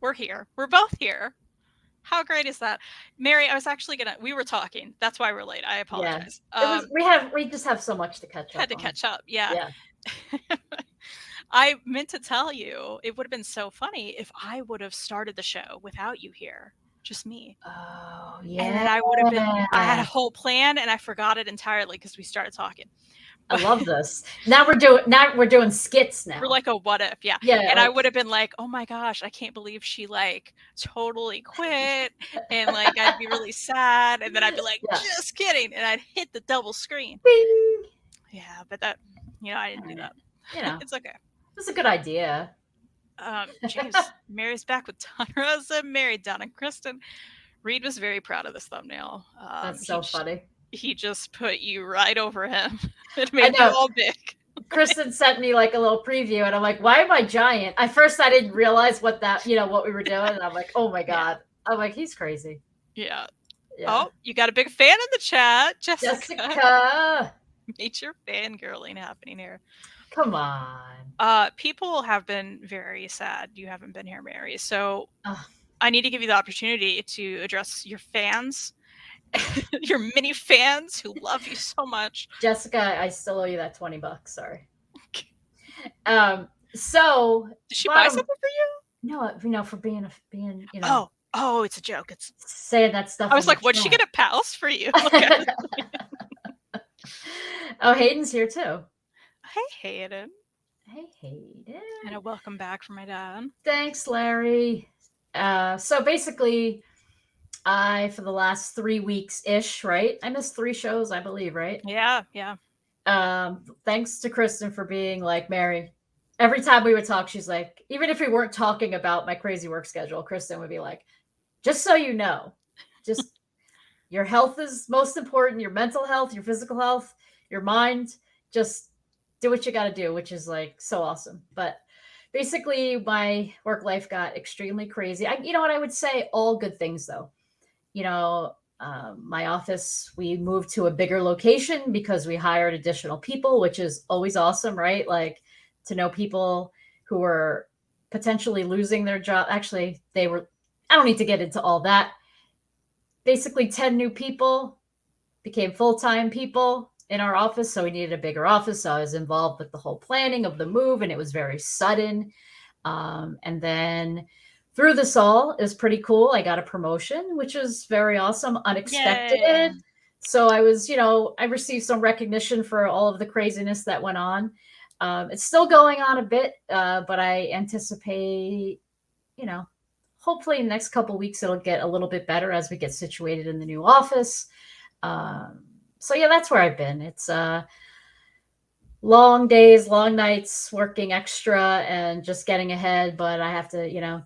we're here. We're both here. How great is that? Mary, I was actually we were talking. That's why we're late. I Yeah. apologize. We just have so much to catch Had up to on. catch up. Yeah. Yeah. I meant to tell you, it would have been so funny if I would have started the show without you here. Just me. Oh, And yeah. then I had a whole plan and I forgot it entirely because we started talking. I But love this. Now we're doing skits we're now. like a what if, yeah. Yeah, And I like would have been like, oh my gosh, I can't believe she like totally quit. And like I'd be really sad. And then I'd be like, yeah. just kidding. And I'd hit the double screen. Bing. Yeah, but that, I didn't do that. You know, It's okay. it's a good idea. James, Mary's back with Don Rosa, Mary, Don, and Kristen. Reed was very proud of this thumbnail. That's so funny. He just put you right over him. It I made you know. all big. Kristen sent me like a little preview, and I'm like, "Why am I giant?" At first, I didn't realize what we were doing, and I'm like, "Oh my god!" I'm like, "He's crazy." Yeah. Yeah. Oh, you got a big fan in the chat, Jessica. Jessica, Major fangirling happening here. come on. People have been very sad you haven't been here, Mary. So Ugh. I need to give you the opportunity to address your fans, your mini fans who love you so much. Jessica, I still owe you that $20. Sorry. So Did she buy something for you? No, for being you know. Oh, it's a joke. It's saying that stuff. I was like, what'd she get a palace for you? Oh, Hayden's here too. Hey, Hayden. Hey, Hayden. And a welcome back from my dad. Thanks, Larry. So basically, for the last 3 weeks ish, right? I missed 3 shows, I believe, right? Yeah. Thanks to Kristen for being like, Mary. Every time we would talk, she's like, even if we weren't talking about my crazy work schedule, Kristen would be like, just so you know, just your health is most important, your mental health, your physical health, your mind, just do what you got to do, which is like so awesome. But basically, my work life got extremely crazy. You know what I would say? All good things, though. My office, we moved to a bigger location because we hired additional people, which is always awesome, right? Like to know people who were potentially losing their job. Actually, I don't need to get into all that. Basically, 10 new people became full-time people in our office. So we needed a bigger office. So I was involved with the whole planning of the move, and it was very sudden. And then through this all, it was pretty cool. I got a promotion, which was very awesome, unexpected. Yay. So I was, I received some recognition for all of the craziness that went on. It's still going on a bit, but I anticipate, hopefully in the next couple of weeks, it'll get a little bit better as we get situated in the new office. So yeah, that's where I've been. It's long days, long nights, working extra and just getting ahead. But I have to,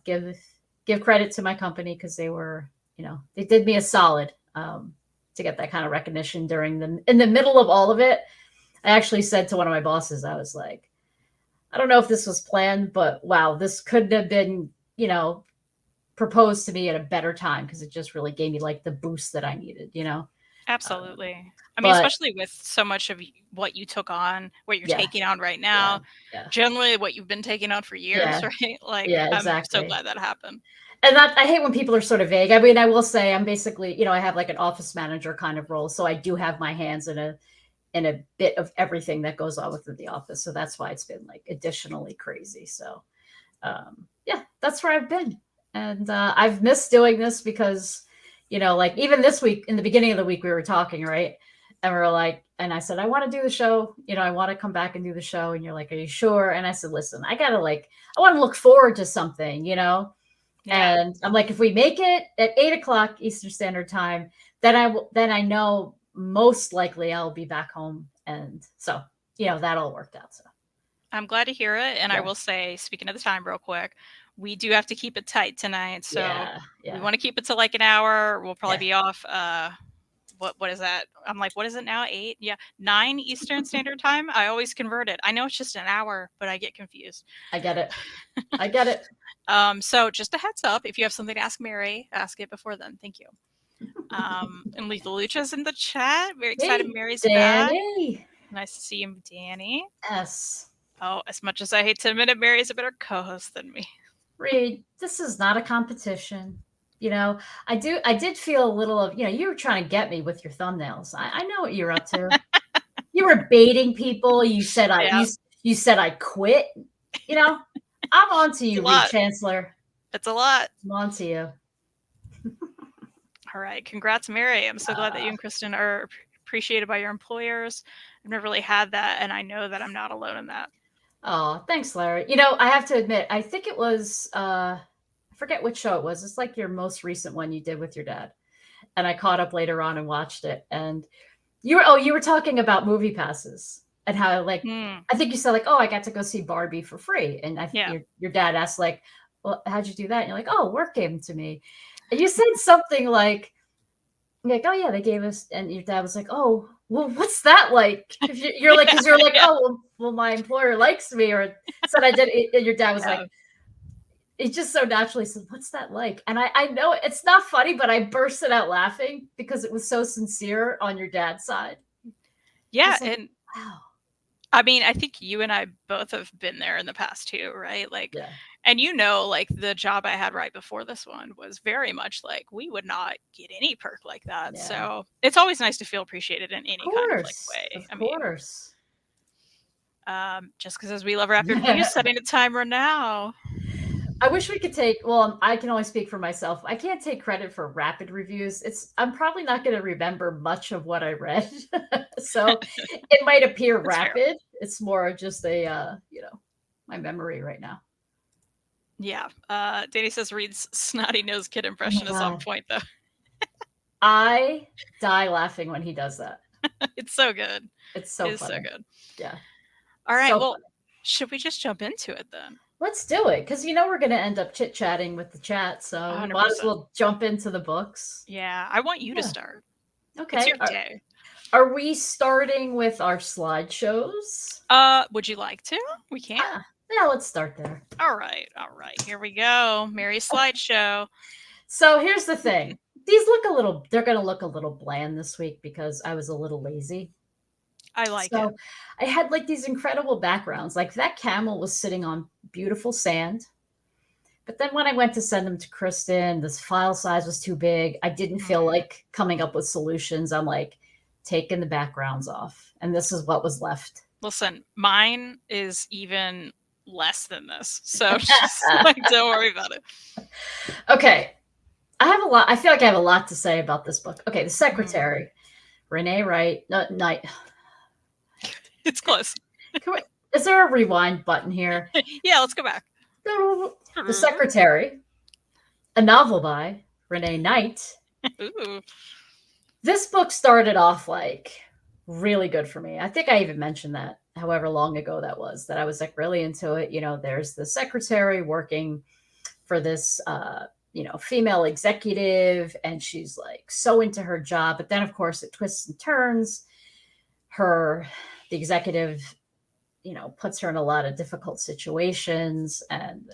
give credit to my company because they did me a solid to get that kind of recognition in the middle of all of it. I actually said to one of my bosses, I was like, I don't know if this was planned, but wow, this couldn't have been, proposed to me at a better time because it just really gave me like the boost that I needed, Absolutely. I mean, especially with so much of what you took on, what you're taking on right now, generally what you've been taking on for years, right? Like, exactly. I'm so glad that happened. And I hate when people are sort of vague. I mean, I will say I'm basically, I have like an office manager kind of role. So I do have my hands in a bit of everything that goes on within the office. So that's why it's been like additionally crazy. So yeah, that's where I've been. And I've missed doing this because, like even this week, in the beginning of the week, we were talking, right? And we were like, and I said, I want to do the show. I want to come back and do the show. And you're like, are you sure? And I said, listen, I want to look forward to something, Yeah. And I'm like, if we make it at 8:00 Eastern Standard Time, then I know most likely I'll be back home. And so, that all worked out. So I'm glad to hear it. And I will say, speaking of the time real quick, we do have to keep it tight tonight. So we want to keep it to like an hour. We'll probably be off. What is that? I'm like, what is it now? 8? Yeah. 9 Eastern Standard Time. I always convert it. I know it's just an hour, but I get confused. I get it. So just a heads up, if you have something to ask Mary, ask it before then. Thank you. And Lethal Lucha's in the chat. Very excited Mary's back. Nice to see you, Danny. Yes. Oh, as much as I hate to admit it, Mary is a better co-host than me. Reed, this is not a competition. You know, I did feel a little of, you were trying to get me with your thumbnails. I know what you're up to. You were baiting people. Yeah, You said I quit. I'm on to it's a you, Reed lot. Chancellor. It's a lot. I'm on to you. All right. Congrats, Mary. I'm so glad that you and Kristen are appreciated by your employers. I've never really had that, and I know that I'm not alone in that. Oh, thanks, Larry. I have to admit, I think it was I forget which show it was. It's like your most recent one you did with your dad. And I caught up later on and watched it. And you were talking about movie passes and how I think you said like, oh, I got to go see Barbie for free. And your dad asked like, well, how'd you do that? And you're like, oh, work gave them to me. And you said something like, oh yeah, they gave us, and your dad was like, oh, well, what's that like? You're like, because you're like, oh, well, my employer likes me, or said I did. And your dad was like, it just so naturally said, what's that like? And I know it's not funny, but I bursted out laughing because it was so sincere on your dad's side. Yeah, like, and wow. I mean, I think you and I both have been there in the past too, right? Like, Yeah. and like the job I had right before this one was very much like we would not get any perk like that. Yeah. So it's always nice to feel appreciated in any kind of like way. Of course. Just because as we love rapid reviews, setting a timer now. I wish we could well, I can only speak for myself. I can't take credit for rapid reviews. I'm probably not going to remember much of what I read. So it might appear rapid. Fair. It's more just my memory right now. Yeah. Danny says Reed's snotty nosed kid impression is on point though. I die laughing when he does that. It's so good. It's so funny. So good. Yeah. All right. So funny. Should we just jump into it then? Let's do it, because we're going to end up chit-chatting with the chat, so 100%. We might as well jump into the books. Yeah, I want you to start. Okay. It's your day. Are we starting with our slideshows? Would you like to? We can. Yeah, let's start there. All right. Here we go. Mary's slideshow. So here's the thing. They're going to look a little bland this week because I was a little lazy. I like it. I had like these incredible backgrounds. Like that camel was sitting on beautiful sand. But then when I went to send them to Kristen, this file size was too big. I didn't feel like coming up with solutions. I'm like taking the backgrounds off. And this is what was left. Listen, mine is even less than this. So just don't worry about it. Okay. I feel like I have a lot to say about this book. Okay. The Secretary, Renee Wright, Knight. It's close. Is there a rewind button here? Yeah, let's go back. The Secretary, a novel by Renee Knight. Ooh. This book started off like really good for me. I think I even mentioned that however long ago that was, that I was like really into it. There's the secretary working for this, female executive, and she's like so into her job. But then, of course, it twists and turns. The executive, puts her in a lot of difficult situations, and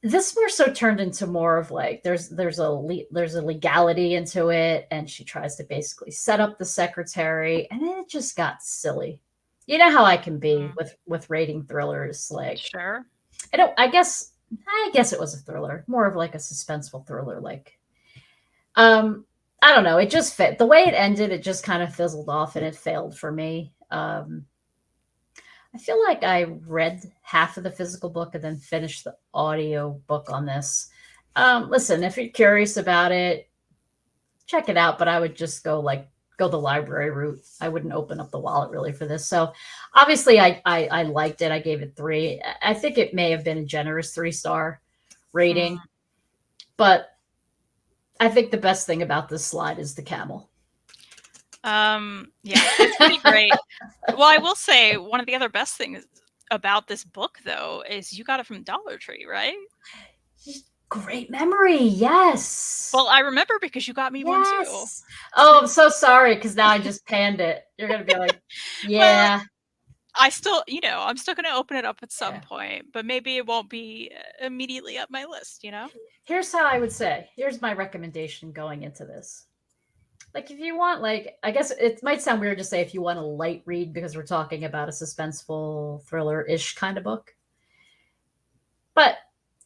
this more so turned into more of like there's a legality into it, and she tries to basically set up the secretary, and then it just got silly. You know how I can be with rating thrillers, like sure. I guess it was a thriller, more of like a suspenseful thriller, like I don't know. It just fit. The way it ended, it just kind of fizzled off, and it failed for me. I feel like I read half of the physical book and then finished the audio book on this. Listen, if you're curious about it, check it out. But I would just go the library route. I wouldn't open up the wallet really for this. So obviously I liked it. I gave it 3. I think it may have been a generous 3-star rating, but I think the best thing about this slide is the camel. Yeah, it's pretty great. Well, I will say one of the other best things about this book, though, is you got it from Dollar Tree, right? Great memory. Yes. Well, I remember because you got me one too. Oh, I'm so sorry, because now I just panned it. You're going to be like, yeah. Well, I still, I'm still going to open it up at some point, but maybe it won't be immediately up my list, Here's how I would say. Here's my recommendation going into this. Like, if you want, I guess it might sound weird to say if you want a light read because we're talking about a suspenseful thriller-ish kind of book. But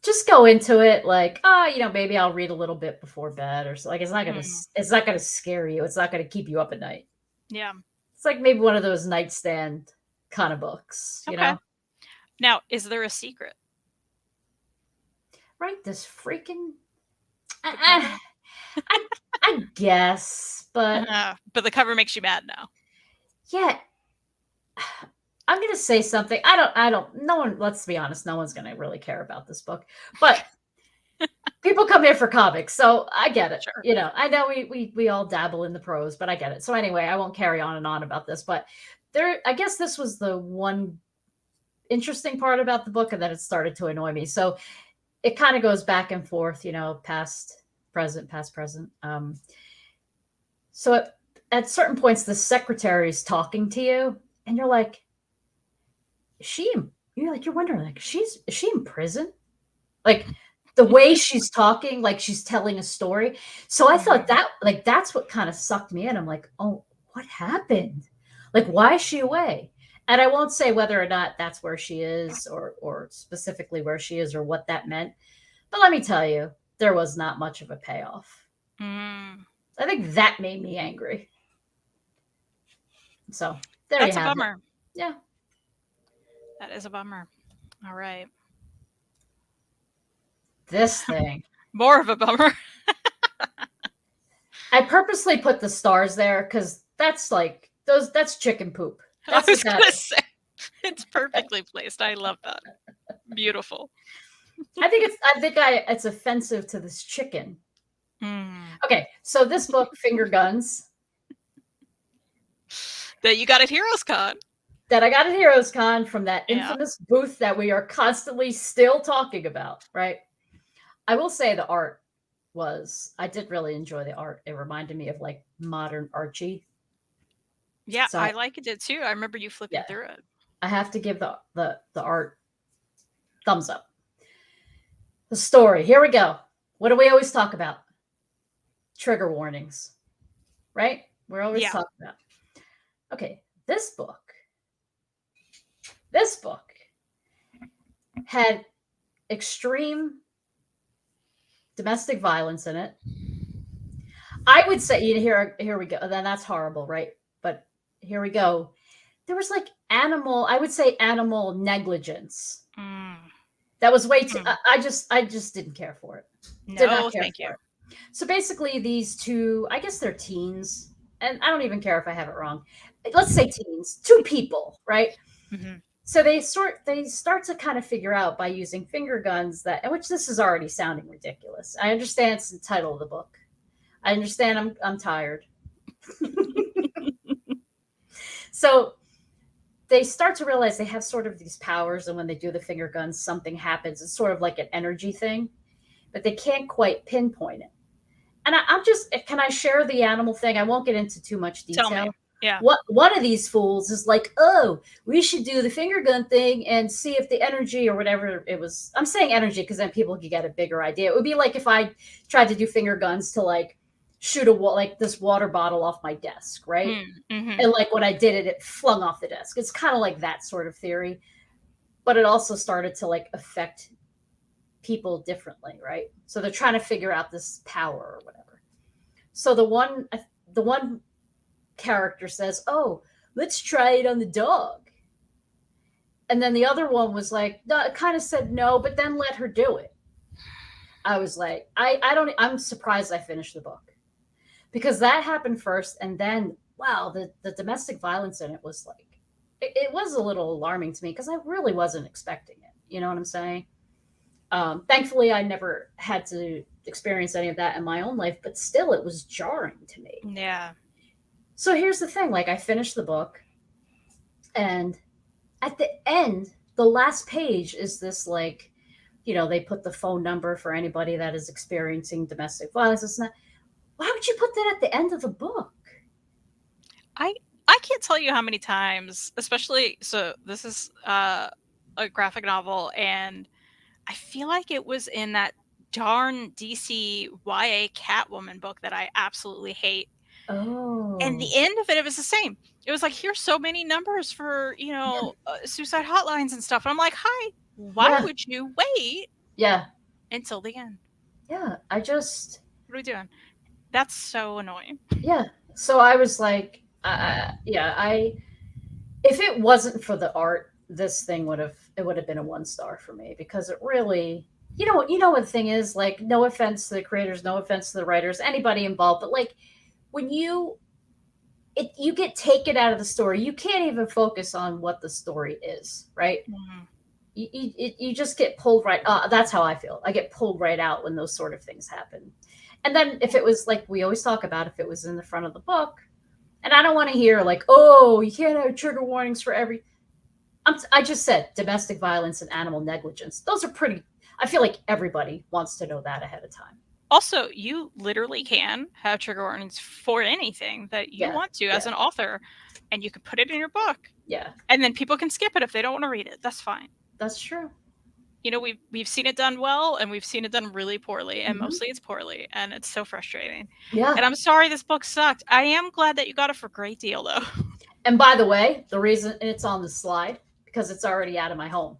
just go into it like, oh, maybe I'll read a little bit before bed or so. Like it's not gonna scare you. It's not gonna keep you up at night. Yeah. It's like maybe one of those nightstand kind of books, Okay. Now, is there a secret? Right, this freaking I guess, but the cover makes you mad now. Yeah. I'm gonna say something. I don't no one, let's be honest, no one's gonna really care about this book. But people come here for comics, so I get it. Sure. I know we all dabble in the prose, but I get it. So anyway, I won't carry on and on about this, but I guess this was the one interesting part about the book, and then it started to annoy me. So it kind of goes back and forth, past, present, past, present. So at certain points, the secretary is talking to you, and you're like, you're wondering, like, is she in prison? Like the way she's talking, like she's telling a story. So I thought that, like, that's what kind of sucked me in. I'm like, oh, what happened? Like, why is she away? And I won't say whether or not that's where she is or specifically where she is or what that meant. But let me tell you, there was not much of a payoff. I think that made me angry. So that's you have a bummer. It. Yeah. That is a bummer. All right. This thing. More of a bummer. I purposely put the stars there because that's like that's chicken poop. That's I was gonna say, it's perfectly placed. I love that. Beautiful. I think it's offensive to this chicken. Okay, so this book, Finger Guns, that you got at Heroes Con. That I got at Heroes Con from that infamous booth that we are constantly still talking about, right? I will say the art I did really enjoy the art. It reminded me of like modern Archie. Yeah, so I liked it too. I remember you flipping through it. I have to give the art thumbs up. The story. Here we go. What do we always talk about? Trigger warnings, right? We're always talking about. Okay, this book had extreme domestic violence in it. I would say, here we go. Then that's horrible, right? But here we go. There was like I would say animal negligence. That was way too. I just didn't care for it. No, thank you. So basically, these two, I guess they're teens, and I don't even care if I have it wrong. Let's say teens, 2 people, right? So they start to kind of figure out by using finger guns which this is already sounding ridiculous. I understand it's the title of the book. I understand I'm tired. So they start to realize they have sort of these powers, and when they do the finger guns, something happens. It's sort of like an energy thing, but they can't quite pinpoint it. And can I share the animal thing? I won't get into too much detail. Tell me. Yeah. One of these fools is like, oh, we should do the finger gun thing and see if the energy or whatever it was. I'm saying energy because then people could get a bigger idea. It would be like if I tried to do finger guns to like shoot like this water bottle off my desk, right? And like when I did it flung off the desk. It's kind of like that sort of theory, but it also started to like affect people differently, right? So they're trying to figure out this power or whatever. So the one character says, oh, let's try it on the dog. And then the other one was like, no, kind of said no, but then let her do it. I was like, I'm surprised I finished the book because that happened first. And then, wow, the domestic violence in it was like, it was a little alarming to me because I really wasn't expecting it. You know what I'm saying? Thankfully, I never had to experience any of that in my own life, but still it was jarring to me. Yeah. So here's the thing, like I finished the book and at the end, the last page is this like, they put the phone number for anybody that is experiencing domestic violence. It's not, why would you put that at the end of the book? I can't tell you how many times, especially, so this is a graphic novel and I feel like it was in that darn DC YA Catwoman book that I absolutely hate. Oh. And the end of it was the same. It was like, here's so many numbers for, suicide hotlines and stuff. And I'm like, hi, Why would you wait? Yeah. Until the end. Yeah. What are we doing? That's so annoying. Yeah. So I was like, if it wasn't for the art, this thing would have been a 1-star for me, because it really, you know what the thing is, like, no offense to the creators, no offense to the writers, anybody involved, but like when you get taken out of the story, you can't even focus on what the story is, right? Mm-hmm. You just get pulled right. That's how I feel. I get pulled right out when those sort of things happen. And then if it was like we always talk about, if it was in the front of the book, and I don't want to hear like, oh, you can't have trigger warnings for every. I just said domestic violence and animal negligence. Those are pretty. I feel like everybody wants to know that ahead of time. Also, you literally can have trigger warnings for anything that you want to as an author, and you can put it in your book. Yeah. And then people can skip it if they don't want to read it. That's fine. That's true. You know, we've seen it done well, and we've seen it done really poorly, and mostly it's poorly, and it's so frustrating. Yeah. And I'm sorry this book sucked. I am glad that you got it for a great deal, though. And by the way, the reason it's on the slide, because it's already out of my home.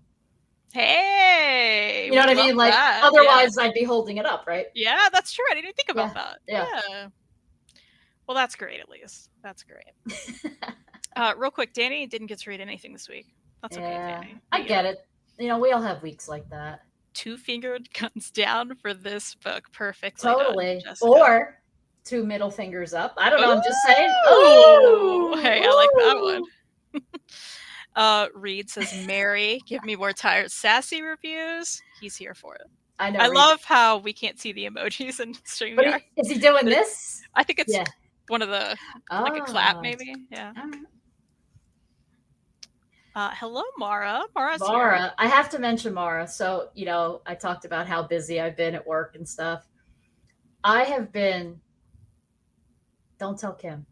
Hey, you know what I mean? Like, otherwise I'd be holding it up, right? Yeah, that's true. I didn't think about that. Yeah. Well, that's great. At least that's great. Real quick, Danny didn't get to read anything this week. That's okay, Danny. I get it. You know, we all have weeks like that. 2-fingered guns down for this book. Perfectly totally done, or 2 middle fingers up. I don't know. I'm just saying. Oh, hey, I like that one. Reed says, Mary, give me more tired, sassy reviews. He's here for it. I know. I love how we can't see the emojis in StreamYard. Is he doing this? I think it's one of the, like a clap, maybe. Yeah. Hello, Mara. Mara's here. I have to mention Mara. So, you know, I talked about how busy I've been at work and stuff. I have been. Don't tell Kim.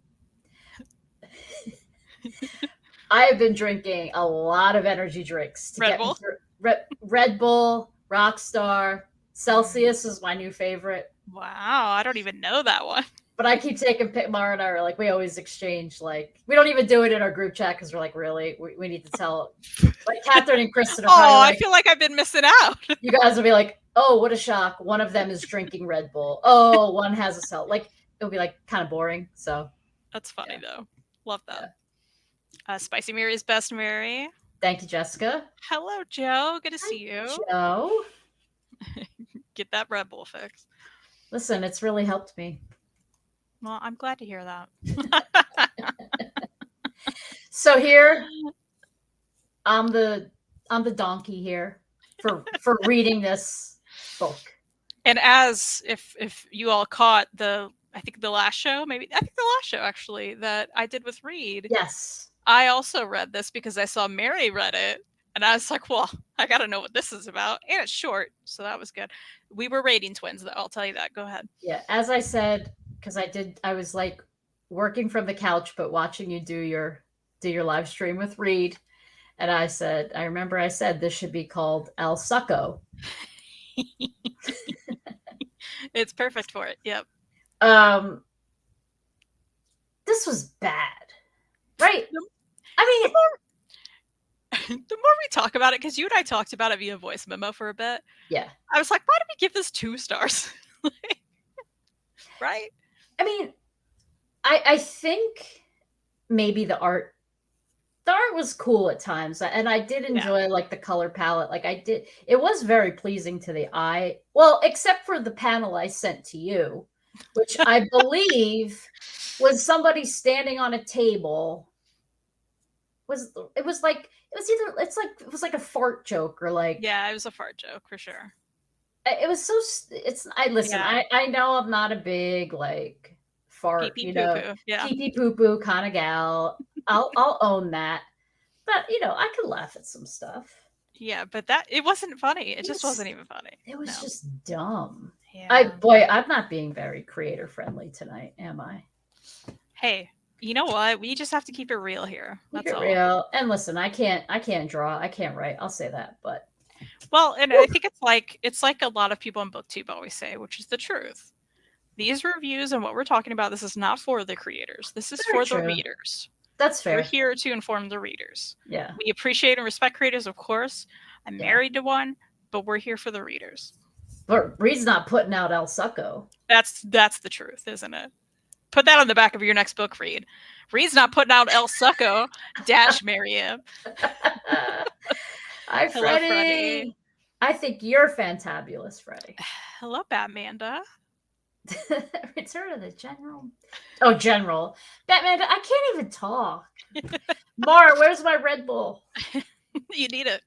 I have been drinking a lot of energy drinks to Red get Bull? me through. Red Bull, Rockstar, Celsius is my new favorite. Wow, I don't even know that one. But I keep taking Mara and I are like, we always exchange, like, we don't even do it in our group chat because we're like, really, we need to tell. Like Catherine and Kristen are probably like, I feel like I've been missing out. You guys will be like, oh, what a shock. One of them is drinking Red Bull. Oh, one has a cell. Like, it'll be like kind of boring. So that's funny though. Love that. Spicy Mary's best Mary. Thank you, Jessica. Hello, Joe. Good to see you. Joe. Get that Red Bull fix. Listen, it's really helped me. Well, I'm glad to hear that. So here, I'm the donkey here for reading this book. And as if you all caught I think the last show actually that I did with Reed. Yes. I also read this because I saw Mary read it. And I was like, well, I got to know what this is about. And it's short. So that was good. We were rating twins, though. I'll tell you that. Go ahead. Yeah. As I said, because I was like working from the couch, but watching you do your live stream with Reed. And I remember I said this should be called El Succo. It's perfect for it. Yep. This was bad. Right? I mean, the more we talk about it, because you and I talked about it via voice memo for a bit. Yeah. I was like, why did we give this 2 stars? Right? I mean, I think maybe the art was cool at times, and I did enjoy like the color palette. Like it was very pleasing to the eye. Well, except for the panel I sent to you, which I believe was somebody standing on a table. It was like a fart joke or like. Yeah, it was a fart joke for sure. It was so. I know I'm not a big like fart, pee-pee poo-poo. Pee-pee poo-poo kind of gal. I'll own that. But I could laugh at some stuff. Yeah, but it wasn't funny. It just wasn't even funny. It was just dumb. Yeah. I'm not being very creator friendly tonight, am I? Hey, you know what? We just have to keep it real here. That's all. Real. And listen, I can't draw. I can't write. I'll say that, but. Well, and I think it's like a lot of people on BookTube always say, which is the truth. These reviews and what we're talking about, this is not for the creators. This is for the readers. That's fair. We're here to inform the readers. Yeah. We appreciate and respect creators, of course, I'm married to one, but we're here for the readers. But Reed's not putting out El Succo. That's the truth, isn't it? Put that on the back of your next book, Reed. Reed's not putting out El Succo - marry him. Hi, Freddie. Hello, Freddie. I think you're fantabulous, Freddie. Hello, Batmanda. Return of the General. Oh, General. Batmanda, I can't even talk. Mara, where's my Red Bull? You need it.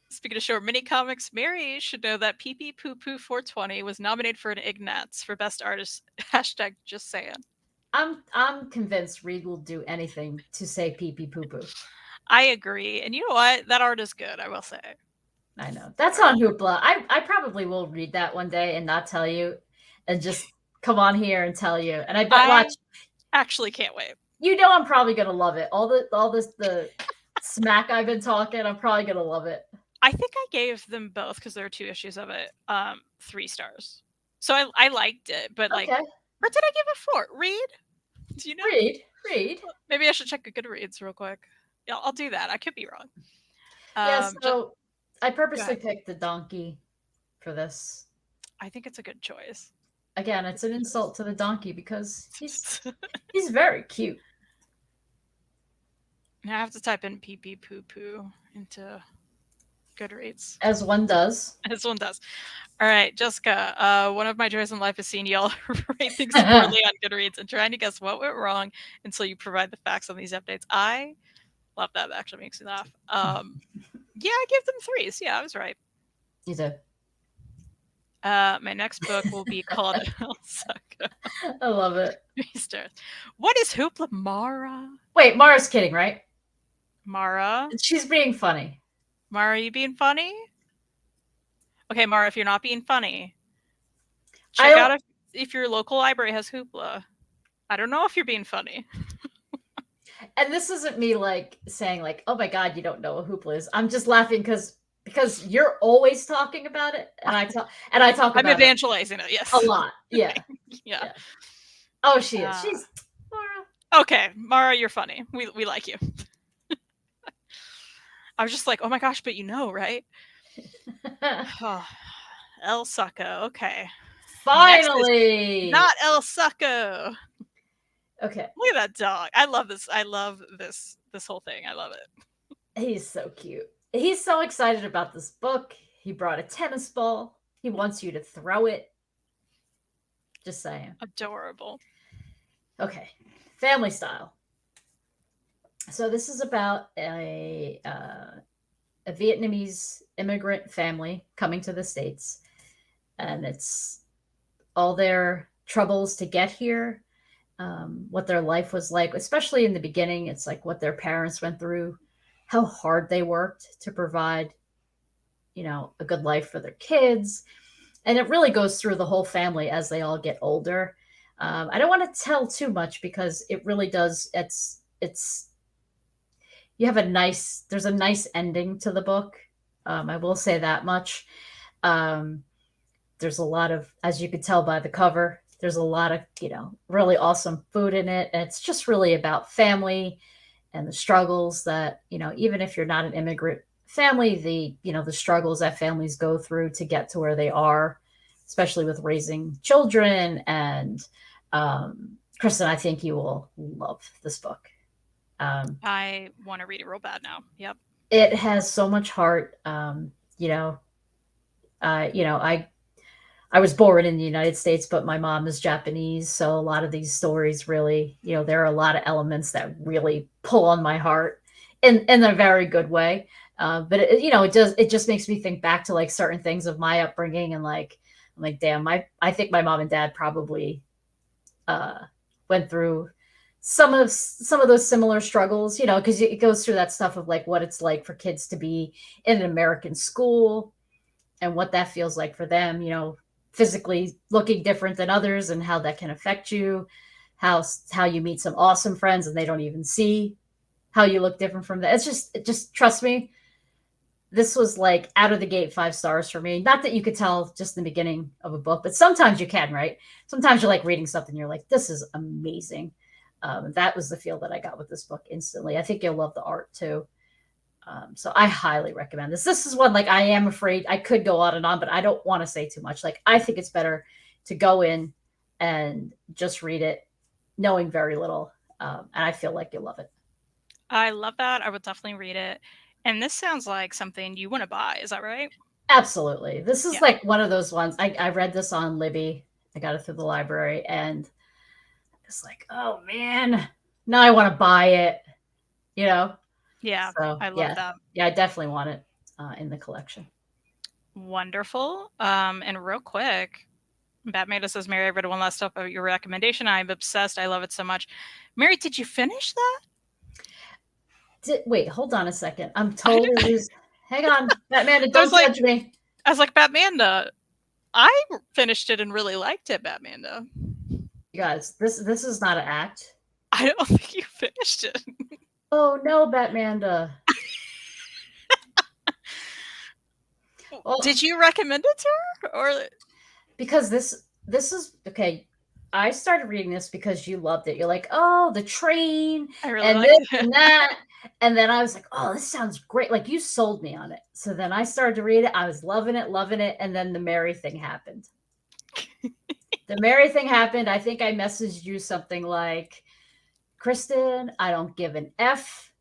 Speaking of short mini comics, Mary should know that Pee Pee Poo Poo 420 was nominated for an Ig Nats for Best Artist. Hashtag just saying. I'm convinced Reed will do anything to say Pee Pee Poo Poo. I agree. And you know what? That art is good, I will say. I know. That's on Hoopla. I probably will read that one day and not tell you and just come on here and tell you. And I actually can't wait. You know I'm probably gonna love it. All the smack I've been talking, I'm probably gonna love it. I think I gave them both because there are 2 issues of it, 3 stars. So I liked it, but like, or did I give it 4? Read? Do you know? Read. Maybe I should check a Goodreads real quick. Yeah, I'll do that. I could be wrong. Yeah, so I purposely picked the donkey for this. I think it's a good choice. Again, it's an insult to the donkey because he's very cute. Now I have to type in Pee Pee Poo Poo into Goodreads. As one does. All right, Jessica. One of my joys in life is seeing y'all rate things poorly on Goodreads and trying to guess what went wrong until you provide the facts on these updates. I love that. That actually makes me laugh. Yeah, I give them 3s. Yeah, I was right. You did. My next book will be called El Succo. I love it. What is Hoopla Mara? Wait, Mara's kidding, right? Mara? She's being funny. Mara, are you being funny? Okay, Mara, if you're not being funny, check out if your local library has Hoopla. I don't know if you're being funny. And this isn't me like saying like, oh my God, you don't know what Hoopla is. I'm just laughing because you're always talking about it, and I talk about I'm evangelizing it. Yes, a lot. Yeah. Yeah. Oh, she is. She's Mara. Okay, Mara, you're funny. We like you. I was just like, oh my gosh, but you know, right? El Succo. Okay. Finally, not El Succo. Okay. Look at that dog. I love this. I love this whole thing. I love it. He's so cute. He's so excited about this book. He brought a tennis ball. He wants you to throw it. Just saying. Adorable. Okay. Family style. So this is about a Vietnamese immigrant family coming to the States. And it's all their troubles to get here. What their life was like, especially in the beginning. It's like what their parents went through, how hard they worked to provide, a good life for their kids. And it really goes through the whole family as they all get older. I don't want to tell too much because it really does. There's a nice ending to the book. I will say that much. There's a lot of, as you could tell by the cover, there's a lot of, really awesome food in it. And it's just really about family and the struggles that, even if you're not an immigrant family, the struggles that families go through to get to where they are, especially with raising children. And Kristen, I think you will love this book. I want to read it real bad now. Yep. It has so much heart. I was born in the United States, but my mom is Japanese. So a lot of these stories really, there are a lot of elements that really pull on my heart in a very good way. But it just makes me think back to like certain things of my upbringing. And like, I'm like, damn, I think my mom and dad probably went through some of those similar struggles, because it goes through that stuff of like what it's like for kids to be in an American school and what that feels like for them, physically looking different than others and how that can affect you, how you meet some awesome friends and they don't even see how you look different from that. It just trust me. This was like out of the gate 5 stars for me. Not that you could tell just in the beginning of a book, but sometimes you can, right? Sometimes you're like reading something, you're like, this is amazing. That was the feel that I got with this book instantly. I think you'll love the art too. So I highly recommend this. This is one, like, I am afraid I could go on and on, but I don't want to say too much. Like, I think it's better to go in and just read it knowing very little. And I feel like you'll love it. I love that. I would definitely read it. And this sounds like something you want to buy. Is that right? Absolutely. This is like one of those ones. I read this on Libby. I got it through the library, and it's like, oh man, now I want to buy it. You know? Yeah, So, I love that. Yeah, I definitely want it in the collection. Wonderful. And real quick, Batmanda says, Mary, I read one last stuff of your recommendation. I'm obsessed. I love it so much. Mary, did you finish that? Wait, hold on a second. I'm totally losing. Hang on, Batmanda, don't judge me. I was like, Batmanda, I finished it and really liked it, Batmanda. You guys, this is not an act. I don't think you finished it. Oh no, Batmanda. Well, did you recommend it to her, or because this is okay? I started reading this because you loved it. You're like, oh, the train, and this and that. And then I was like, oh, this sounds great. Like, you sold me on it. So then I started to read it. I was loving it. And then the Mary thing happened. The Mary thing happened. I think I messaged you something like, Kristen, I don't give an F.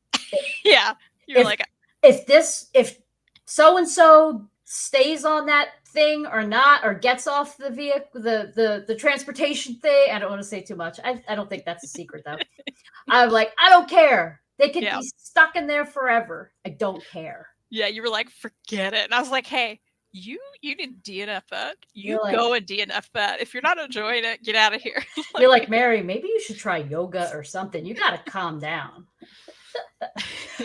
Yeah. You're like, if so-and-so stays on that thing or not, or gets off the vehicle, the transportation thing. I don't want to say too much. I don't think that's a secret though. I'm like, I don't care. They could be stuck in there forever. I don't care. Yeah, you were like, forget it. And I was like, hey, you need to DNF that. You go and DNF that. If you're not enjoying it, get out of here. You're like, Mary, maybe you should try yoga or something. You got to calm down.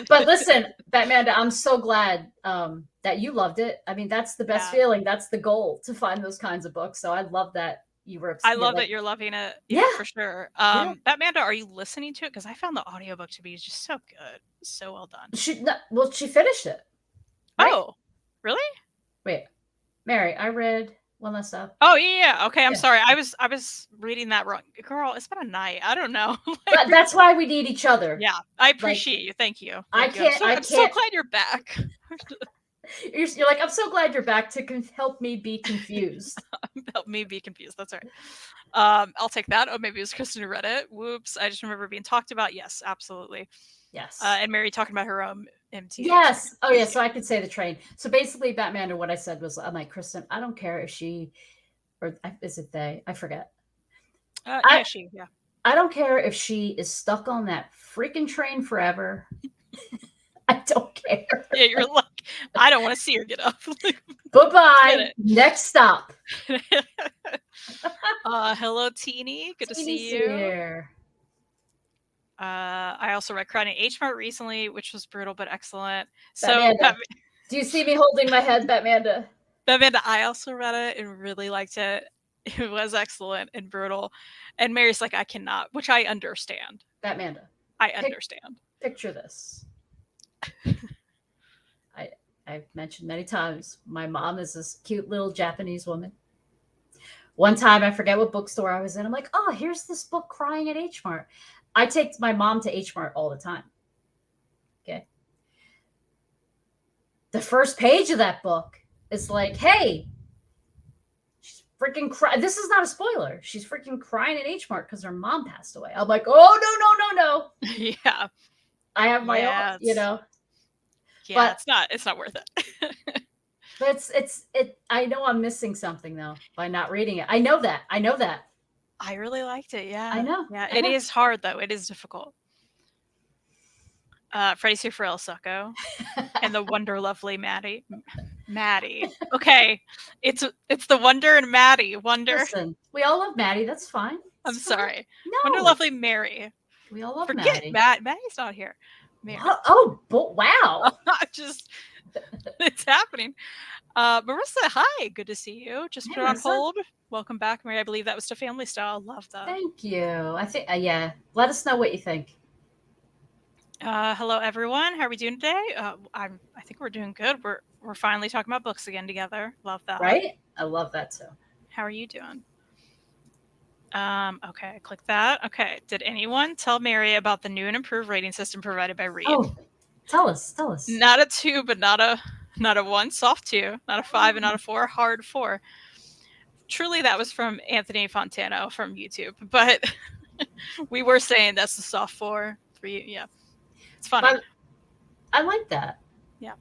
But listen, Batmanda, I'm so glad that you loved it. I mean, that's the best feeling. That's the goal, to find those kinds of books. So I love that you were I love that you're loving it. Yeah, for sure. Batmanda, are you listening to it? Because I found the audiobook to be just so good. So well done. She finished it. Right? Oh, really? Wait, Mary, I read one last stuff. Oh yeah. Okay, I'm sorry. I was reading that wrong. Girl, it's been a night. I don't know. But that's why we need each other. Yeah, I appreciate you. Thank you. I'm so glad you're back. You're like, I'm so glad you're back to help me be confused. Help me be confused. That's right. I'll take that. Oh, maybe it was Kristen who read it. Whoops. I just remember being talked about. Yes, absolutely. Yes. And Mary talking about her own MT. Yes. Oh, yeah. So I could say the train. So basically, Batman, or what I said was, I'm like, Kristen, I don't care if she, or is it they? I forget. She. Yeah. I don't care if she is stuck on that freaking train forever. I don't care. Yeah, you're like, I don't want to see her get up. Bye-bye. Next stop. Hello, Teeny. Good to see you. Here. I also read Crying in H Mart recently, which was brutal but excellent. Do you see me holding my head, Batmanda? Batmanda, I also read it and really liked it. It was excellent and brutal. And Mary's like, I cannot, which I understand. Batmanda. I understand. Picture this. I've mentioned many times, my mom is this cute little Japanese woman. One time, I forget what bookstore I was in. I'm like, oh, here's this book, Crying at H Mart. I take my mom to H Mart all the time. Okay. The first page of that book is like, hey, she's freaking crying. This is not a spoiler. She's freaking crying at H Mart because her mom passed away. I'm like, oh, no. Yeah. I have my own, Yeah, but it's not worth it. But I know I'm missing something though by not reading it. I know that. I really liked it. Yeah. I know. Yeah. It is hard though. It is difficult. Freddie Sue for El Succo and the Wonder Lovely Maddie. Okay. It's the Wonder and Maddie. Wonder. Listen, we all love Maddie. That's fine. I'm sorry. No. Wonder Lovely Mary. We all love Maddie. Maddie's not here. But wow. It's happening. Marissa, hi. Good to see you. Just put on hold. Welcome back, Mary. I believe that was to Family Style. Love that. Thank you. I think, yeah. Let us know what you think. Hello, everyone. How are we doing today? I think we're doing good. We're finally talking about books again together. Love that. Right? I love that too. How are you doing? Okay, click that. Okay. Did anyone tell Mary about the new and improved rating system provided by Reed? Oh, Tell us. Not a 2, but not a 1. Soft 2. Not a 5 and not a 4. Hard 4. Truly, that was from Anthony Fontano from YouTube. But we were saying that's the soft 4. 3. Yeah. It's funny. But I like that. Yeah.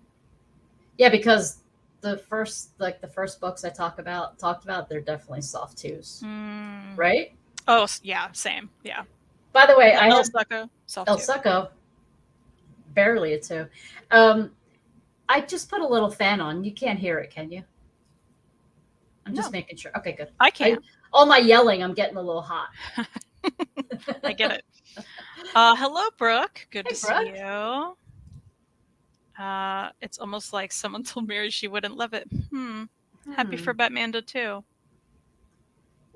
Yeah, because the first books I talked about, they're definitely soft 2s. Right? Oh, yeah. Same. Yeah. By the way, El Succo. Soft El 2. Succo. Barely a 2. I just put a little fan on. You can't hear it, can you? I'm just making sure. Okay, good. I can. All my yelling, I'm getting a little hot. I get it. Hello, Brooke. Good to see you. It's almost like someone told Mary she wouldn't love it. Happy for Batmanda too.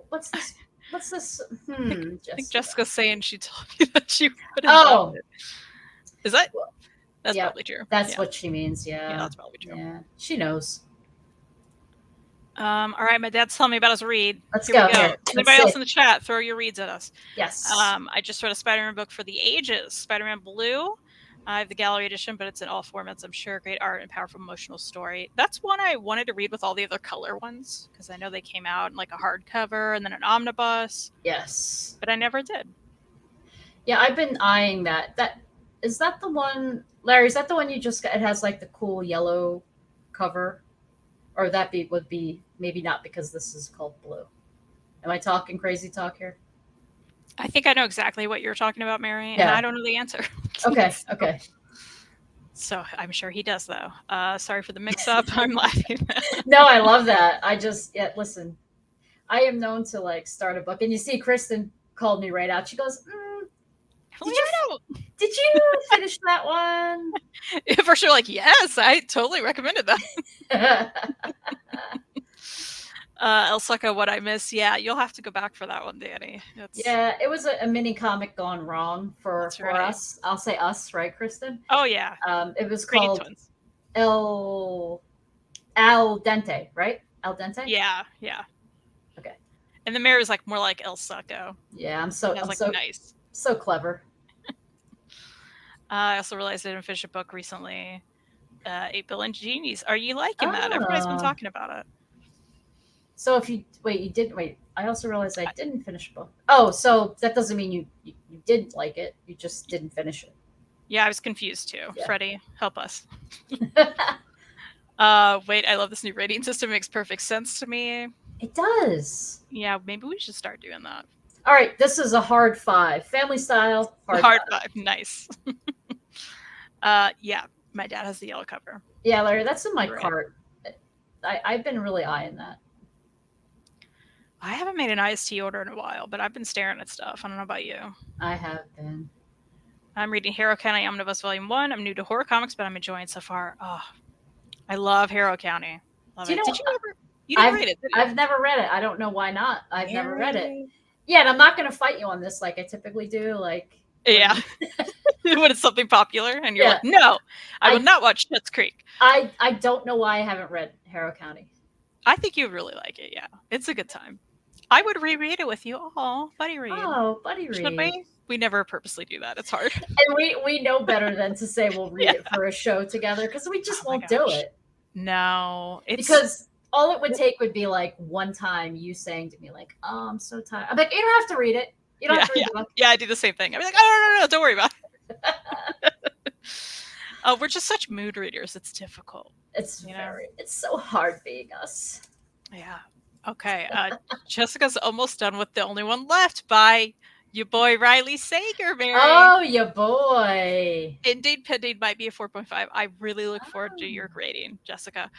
What's this? I think Jessica's saying she told you that she wouldn't love it. Is that? That's probably true. That's what she means. Yeah, that's probably true. Yeah, she knows. All right, my dad's telling me about his read. Let's go. Anybody else in the chat, throw your reads at us. Yes. I just read a Spider-Man book for the ages, Spider-Man Blue. I have the gallery edition, but it's in all formats, I'm sure. Great art and powerful emotional story. That's one I wanted to read with all the other color ones, because I know they came out in like a hardcover and then an omnibus. Yes. But I never did. Yeah, I've been eyeing that. Is that the one, Larry, is that the one you just got? It has like the cool yellow cover? Or would be maybe not, because this is called Blue. Am I talking crazy talk here? I think I know exactly what you're talking about, Mary, and I don't know the answer. Okay. So I'm sure he does, though. Sorry for the mix-up. I'm laughing. No, I love that. Listen, I am known to like start a book, and you see, Kristen called me right out. She goes, Did you finish that one? For sure, like, yes, I totally recommended that. El Succo, What I Miss. Yeah, you'll have to go back for that one, Danny. Yeah, it was a mini comic gone wrong for us. I'll say us, right, Kristen? Oh, yeah. It was called Al Dente, right? Al Dente? Yeah. Okay. And the mayor is like more like El Succo. Yeah, I'm so nice. So clever. I also realized I didn't finish a book recently. 8 Billion Genies. Are you liking that? Everybody's been talking about it. So I also realized I didn't finish a book. Oh, so that doesn't mean you didn't like it. You just didn't finish it. Yeah, I was confused too. Yeah. Freddie, help us. Wait, I love this new rating system. It makes perfect sense to me. It does. Yeah, maybe we should start doing that. All right, this is a hard 5. Family style, hard 5. Nice. Yeah, my dad has the yellow cover. Yeah, Larry, that's in my cart. I've been really eyeing that. I haven't made an IST order in a while, but I've been staring at stuff. I don't know about you. I have been. I'm reading Harrow County Omnibus Volume 1. I'm new to horror comics, but I'm enjoying it so far. Oh, I love Harrow County. Love it. Did you ever? You didn't read it, did you? I've never read it. I don't know why not. I've never read it. Yeah, and I'm not going to fight you on this like I typically do. Yeah. When it's something popular and you're like, no, I will not watch Schitt's Creek. I don't know why I haven't read Harrow County. I think you would really like it. Yeah, it's a good time. I would reread it with you. Oh, buddy read. Oh, buddy read. Should we? We never purposely do that. It's hard. And we know better than to say we'll read it for a show together, because we just won't do it. No, because all it would take would be like one time you saying to me like, "Oh, I'm so tired." I'm like, "You don't have to read it. You don't have to read the book." Yeah, I do the same thing. I'm like, "Oh, no, don't worry about it." We're just such mood readers. It's difficult. It's so hard being us. Yeah. Okay. Jessica's almost done with The Only One Left by your boy Riley Sager, Mary. Oh, your boy. Indeed, Pending might be a 4.5. I really look forward to your rating, Jessica.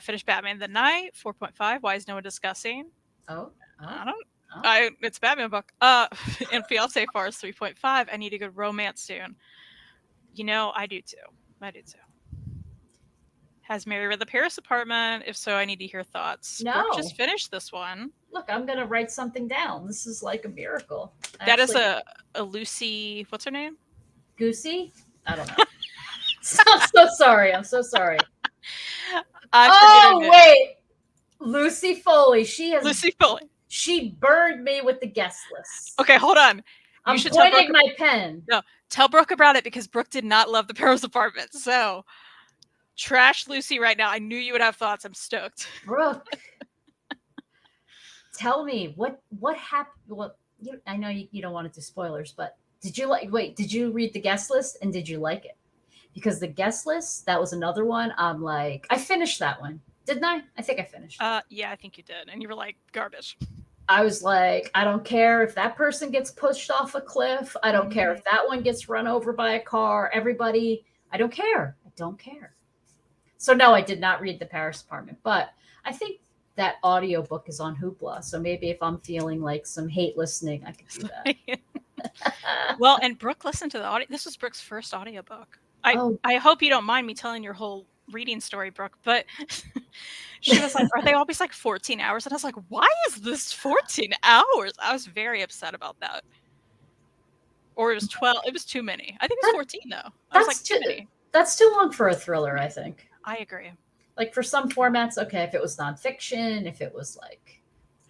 Finished Batman the Night, 4.5. Why is no one discussing? It's a Batman book. And Fiancé Forest, 3.5. I need a good romance soon. I do too. Has Mary read The Paris Apartment? If so, I need to hear thoughts. No. Brooke just finished this one. Look, I'm going to write something down. This is like a miracle. That is a Lucy, what's her name? Goosey? I don't know. I'm so sorry. Wait. Lucy Foley. Lucy Foley. She burned me with the guest list. Okay, hold on. I'm pointing my pen. No, tell Brooke about it because Brooke did not love the Penrose apartment. So trash Lucy right now. I knew you would have thoughts. I'm stoked. Brooke, tell me what happened. Well, I know you don't want to do spoilers, but did you read the guest list and did you like it? Because the guest list, that was another one. I'm like, I finished that one. Didn't I? I think I finished. Yeah, I think you did. And you were like, garbage. I was like, I don't care if that person gets pushed off a cliff. I don't care if that one gets run over by a car. Everybody, I don't care. I don't care. So no, I did not read the Paris apartment, but I think that audiobook is on Hoopla. So maybe if I'm feeling like some hate listening, I could do that. Well, and Brooke listened to the audio. This was Brooke's first audiobook. I hope you don't mind me telling your whole reading story, Brooke, but she was like, are they always like 14 hours? And I was like, why is this 14 hours? I was very upset about that. Or it was 12. It was too many. I think it was 14 though. I was like, too many. That's too long for a thriller, I think. I agree. Like for some formats, okay, if it was nonfiction, if it was like,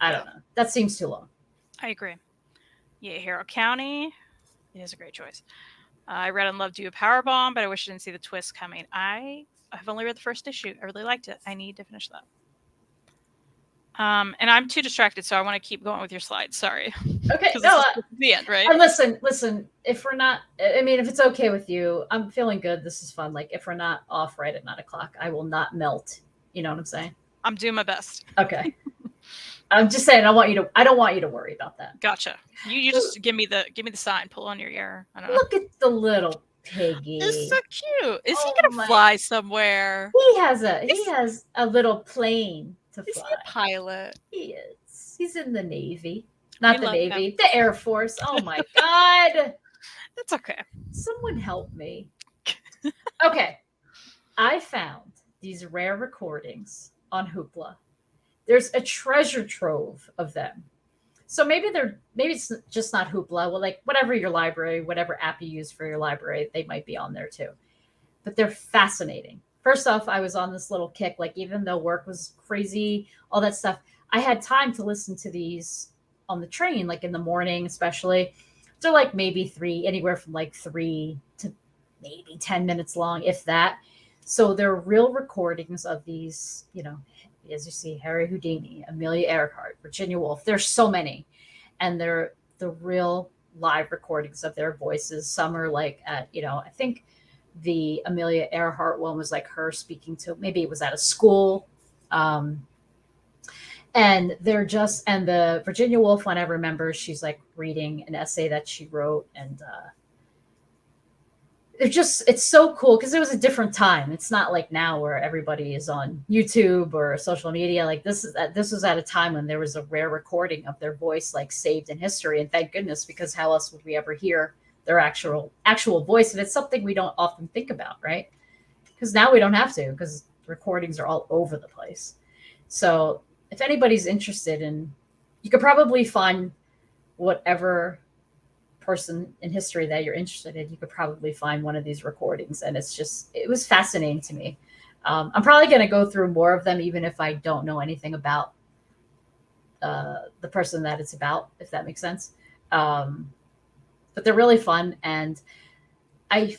I don't know. That seems too long. I agree. Yeah, Harrow County. It is a great choice. I read and loved You, Powerbomb, but I wish I didn't see the twist coming. I've only read the first issue. I really liked it. I need to finish that. And I'm too distracted, so I want to keep going with your slides. Sorry. Okay, no, the end, right? And listen. If we're not, I mean, if it's okay with you, I'm feeling good. This is fun. Like, if we're not off right at 9:00, I will not melt. You know what I'm saying? I'm doing my best. Okay. I'm just saying. I don't want you to worry about that. Gotcha. You just give me the sign. Pull on your ear. I don't know. Look at the little piggy. It's so cute. Is he gonna fly somewhere? He has a little plane to fly. Is he a pilot? He is. He's in the Navy. Not the Navy, the Air Force. Oh my God. That's okay. Someone help me. Okay. I found these rare recordings on Hoopla. There's a treasure trove of them. So maybe it's just not Hoopla. Well, like whatever your library, whatever app you use for your library, they might be on there too. But they're fascinating. First off, I was on this little kick. Like even though work was crazy, all that stuff, I had time to listen to these on the train, like in the morning, especially. They're like maybe anywhere from like 3 to maybe 10 minutes long, if that. So they're real recordings of these, as you see, Harry Houdini, Amelia Earhart, Virginia Woolf. There's so many. And they're the real live recordings of their voices. Some are like at, I think the Amelia Earhart one was like her speaking to, maybe it was at a school. And the Virginia Woolf one, I remember she's like reading an essay that she wrote, and it's so cool because it was a different time. It's not like now where everybody is on YouTube or social media. Like this was at a time when there was a rare recording of their voice like saved in history, and thank goodness, because how else would we ever hear their actual voice? And it's something we don't often think about, right? Because now we don't have to, because recordings are all over the place. So if anybody's interested you could probably find whatever person in history that you're interested in, you could probably find one of these recordings. And it was fascinating to me. I'm probably going to go through more of them, even if I don't know anything about the person that it's about, if that makes sense. But they're really fun. And of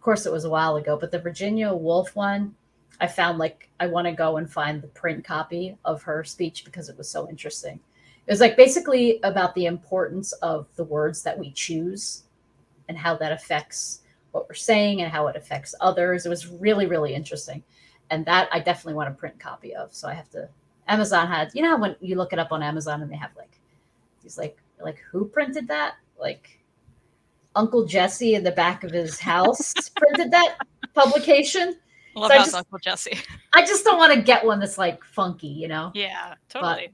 course it was a while ago, but the Virginia Woolf one, I found like I want to go and find the print copy of her speech because it was so interesting. It was like basically about the importance of the words that we choose and how that affects what we're saying and how it affects others. It was really, really interesting. And that I definitely want a print copy of. So I have to, Amazon had, when you look it up on Amazon and they have like these like who printed that? Like Uncle Jesse in the back of his house printed that publication. Love so Uncle Jesse. I just don't want to get one that's like funky, Yeah, totally.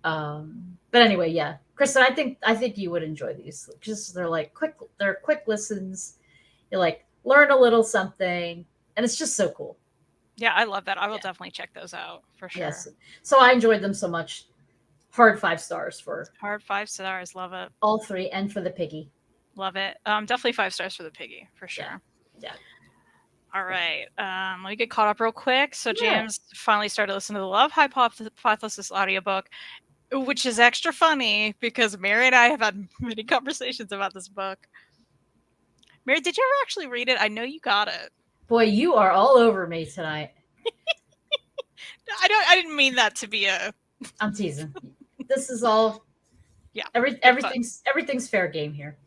But anyway, yeah, Kristen, I think you would enjoy these. Just they're quick listens. You like learn a little something, and it's just so cool. Yeah, I love that. I will definitely check those out for sure. Yes. So I enjoyed them so much. Hard 5 stars for hard 5 stars. Love it. All 3, and for the piggy. Love it. Definitely 5 stars for the piggy for sure. Yeah. All right. Let me get caught up real quick. So James finally started listening to the Love Hypothesis audiobook. Which is extra funny because Mary and I have had many conversations about this book. Mary, did you ever actually read it? I know you got it. Boy, you are all over me tonight. I didn't mean that to be a. I'm teasing. This is all. Yeah. Everything's fair game here.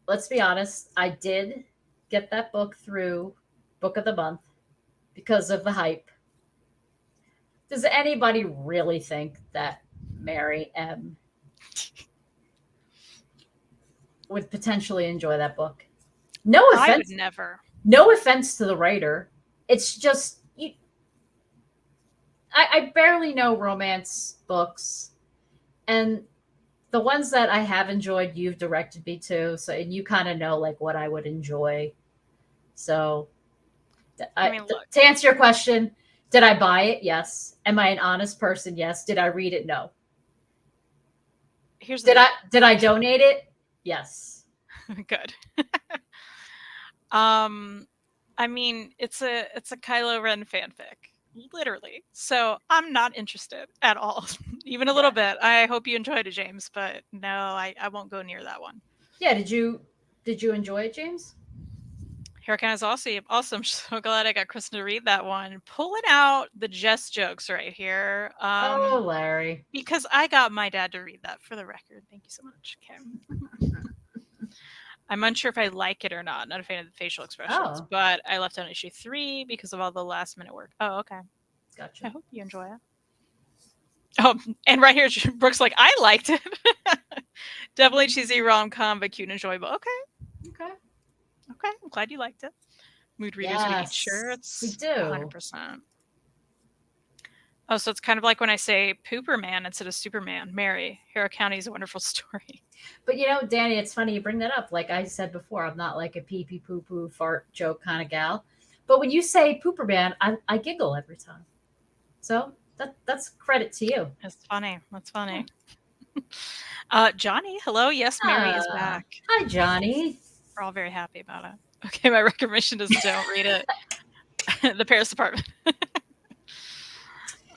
Let's be honest. I did get that book through Book of the Month because of the hype. Does anybody really think that Mary M would potentially enjoy that book? No offense. I would never. No offense to the writer. It's just I barely know romance books, and the ones that I have enjoyed, you've directed me to. So, and you kind of know like what I would enjoy. So, to answer your question, did I buy it? Yes. Am I an honest person? Yes. Did I read it? No. Did I donate it? Yes. Good. I mean, it's a Kylo Ren fanfic, literally. So I'm not interested at all, even a little bit. I hope you enjoyed it, James, but no, I won't go near that one. Yeah. Did you enjoy it, James? Hurricane is awesome. I'm so glad I got Kristen to read that one. Pulling out the Jess jokes right here. Oh, Larry. Because I got my dad to read that, for the record. Thank you so much. Okay. I'm unsure if I like it or not. Not a fan of the facial expressions, but I left out issue 3 because of all the last minute work. Oh, okay. Gotcha. I hope you enjoy it. Oh, and right here, Brooke's like, I liked it. Definitely cheesy rom-com, but cute and enjoyable. Okay. I'm glad you liked it. Mood readers, we eat shirts. We do. 100%. Oh, so it's kind of like when I say Pooper Man instead of Superman. Mary, Harrow County is a wonderful story. But you know, Danny, it's funny you bring that up. Like I said before, I'm not like a pee-pee poo-poo fart joke kind of gal. But when you say Pooper Man, I giggle every time. So that's credit to you. That's funny. Johnny, hello. Yes, Mary is back. Hi, Johnny. We're all very happy about it. Okay, my recommendation is don't read it. The Paris Department.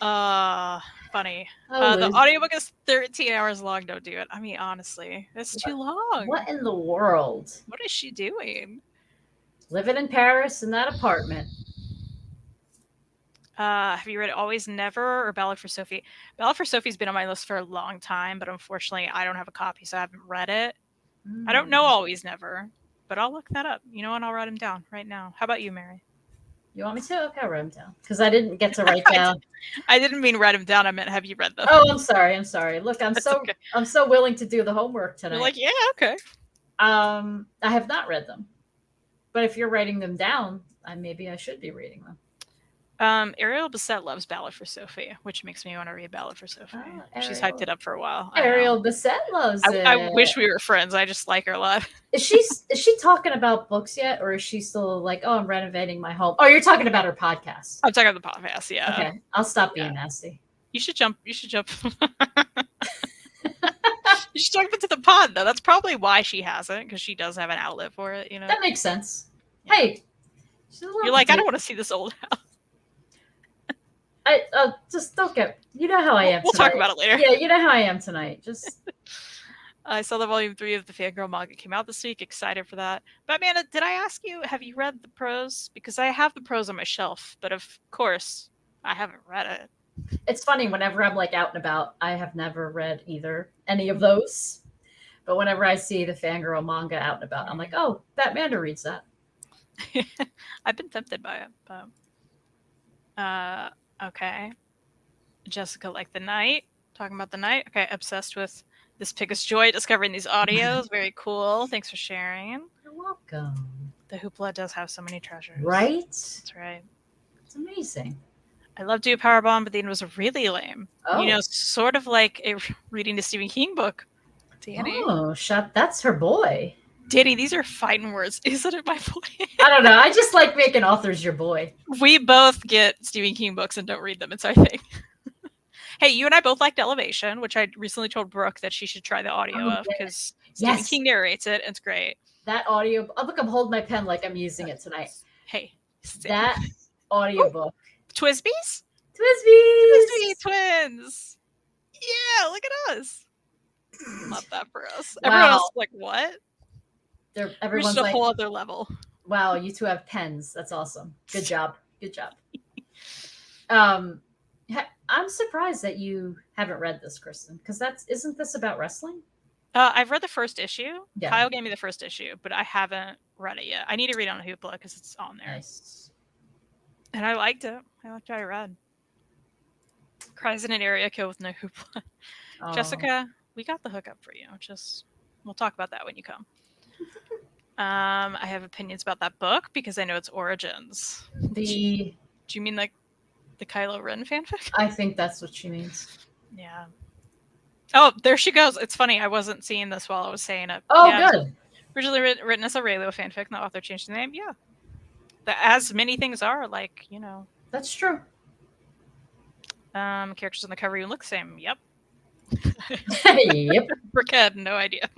Funny. The audiobook is 13 hours long. Don't do it. I mean, honestly, it's too long. What in the world? What is she doing? Living in Paris in that apartment. Have you read Always Never or Ballad for Sophie? Ballad for Sophie's been on my list for a long time, but unfortunately I don't have a copy, so I haven't read it. I don't know Always Never, but I'll look that up. You know what? I'll write them down right now. How about you, Mary? You want me to? Okay, I'll write them down. Because I didn't get to write down. I didn't mean write them down. I meant have you read them? Oh, I'm sorry. Look, I'm so willing to do the homework tonight. You're like, yeah, okay. I have not read them. But if you're writing them down, maybe I should be reading them. Ariel Bissett loves Ballad for Sophie, which makes me want to read Ballad for Sophie. She's hyped it up for a while. Ariel Bissett loves it. I wish we were friends. I just like her a lot. Is she talking about books yet, or is she still like, oh, I'm renovating my home? Oh, you're talking about her podcast. I'm talking about the podcast. Yeah. Okay, I'll stop being nasty. You should jump. You should jump into the pod though. That's probably why she hasn't, because she does have an outlet for it. You know. That makes sense. Yeah. Hey, you're like, I don't want to see this old house. I just don't get. You know how I am. We'll talk about it later. Yeah, you know how I am tonight. Just. I saw the volume 3 of the Fangirl manga came out this week. Excited for that. But Amanda, did I ask you? Have you read the prose? Because I have the prose on my shelf, but of course, I haven't read it. It's funny. Whenever I'm like out and about, I have never read any of those. But whenever I see the Fangirl manga out and about, I'm like, oh, that Amanda reads that. I've been tempted by it, but okay. Jessica liked the night. Talking about the night. Okay, obsessed with this Pig's Joy, discovering these audios. Very cool. Thanks for sharing. You're welcome. The Hoopla does have so many treasures. Right? That's right. It's amazing. I love Do a Powerbomb, but the end was really lame. Oh. You know, sort of like reading the Stephen King book. Danny. Oh, that's her boy. Danny, these are fighting words. Isn't it my boy? I don't know. I just like making authors your boy. We both get Stephen King books and don't read them. It's our thing. Hey, you and I both liked Elevation, which I recently told Brooke that she should try the audio of, because Stephen King narrates it. And it's great. That audio. Oh, look, I'm holding my pen like I'm using it tonight. Hey. That audiobook. Twisbies? Twisby twins. Yeah, look at us. Love that for us. Wow. Everyone else is like, what? Everyone's Reached a like, whole other level. wow, you two have pens. That's awesome. Good job. Good job. I'm surprised that you haven't read this, Kristen, because isn't this about wrestling? I've read the first issue. Yeah. Kyle gave me the first issue, but I haven't read it yet. I need to read on Hoopla because it's on there. Nice. And I liked it. I liked what I read. Cries in an area code with no Hoopla. Oh. Jessica, we got the hookup for you. We'll talk about that when you come. I have opinions about that book because I know its origins. Do you mean like the Kylo Ren fanfic? I think that's what she means. Yeah. Oh, there she goes. It's funny. I wasn't seeing this while I was saying it. Oh, yeah, good. Originally written as a Reylo fanfic, and the author changed the name. Yeah. As many things are, like, you know. That's true. Characters on the cover even look the same. Yep. Yep. Brickhead, no idea.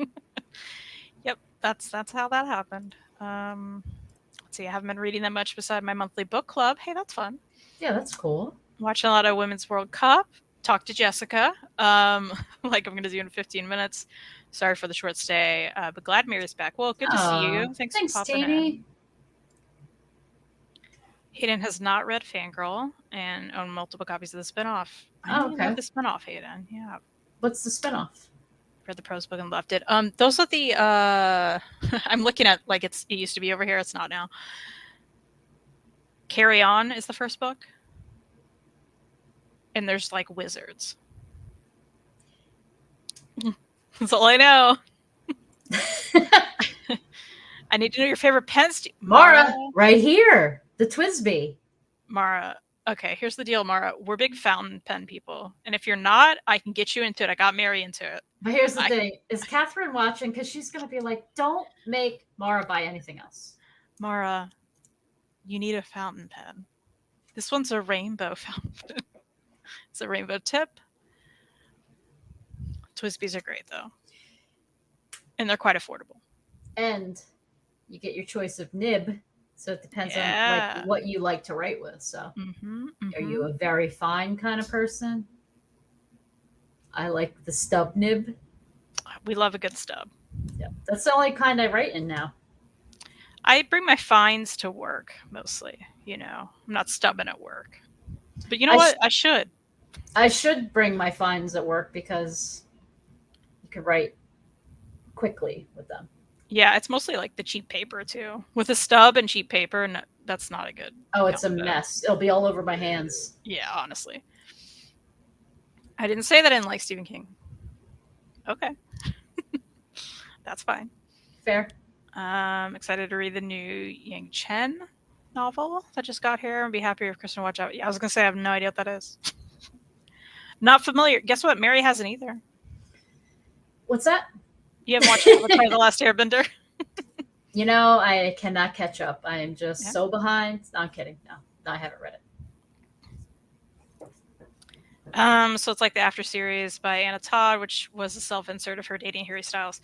Yep, that's how that happened. Let's see, I haven't been reading that much beside my monthly book club. Hey, that's fun. Yeah, that's cool. Watching a lot of Women's World Cup. Talk to Jessica. Like I'm going to do in 15 minutes. Sorry for the short stay, but glad Mary's back. Well, good to see you. Thanks for popping in. Hayden has not read Fangirl and owned multiple copies of the spinoff. Oh, okay. The spinoff, Hayden. Yeah. What's the spinoff? Read the prose book and loved it. Those are the I'm looking at like it used to be over here. It's not now. Carry On is the first book. And there's like wizards. That's all I know. I need to know your favorite pens. Mara, right here. The Twisby. Mara. Okay, here's the deal, Mara. We're big fountain pen people. And if you're not, I can get you into it. I got Mary into it. But here's the thing. Is Catherine watching? Because she's going to be like, don't make Mara buy anything else. Mara, you need a fountain pen. This one's a rainbow fountain pen. It's a rainbow tip. Twisbies are great, though. And they're quite affordable. And you get your choice of nib. So it depends on like what you like to write with. So are you a very fine kind of person? I like the stub nib. We love a good stub. Yeah, that's the only kind I write in now. I bring my fines to work mostly. You know, I'm not stubbing at work. But you know what? I should. I should bring my fines at work because you can write quickly with them. Yeah, it's mostly like the cheap paper too. With a stub and cheap paper, and that's not a good. Oh, it's a mess. It'll be all over my hands. Yeah, honestly. I didn't say that I didn't like Stephen King. Okay. That's fine. Fair. Excited to read the new Yang Chen novel that just got here and be happy if Kristen watch out. Yeah, I was gonna say I have no idea what that is. Not familiar. Guess what? Mary hasn't either. What's that? You haven't watched Avatar: The Last Airbender? You know, I cannot catch up. I am just so behind. No, I'm kidding. No, I haven't read it. So it's like the After series by Anna Todd, which was a self-insert of her dating Harry Styles.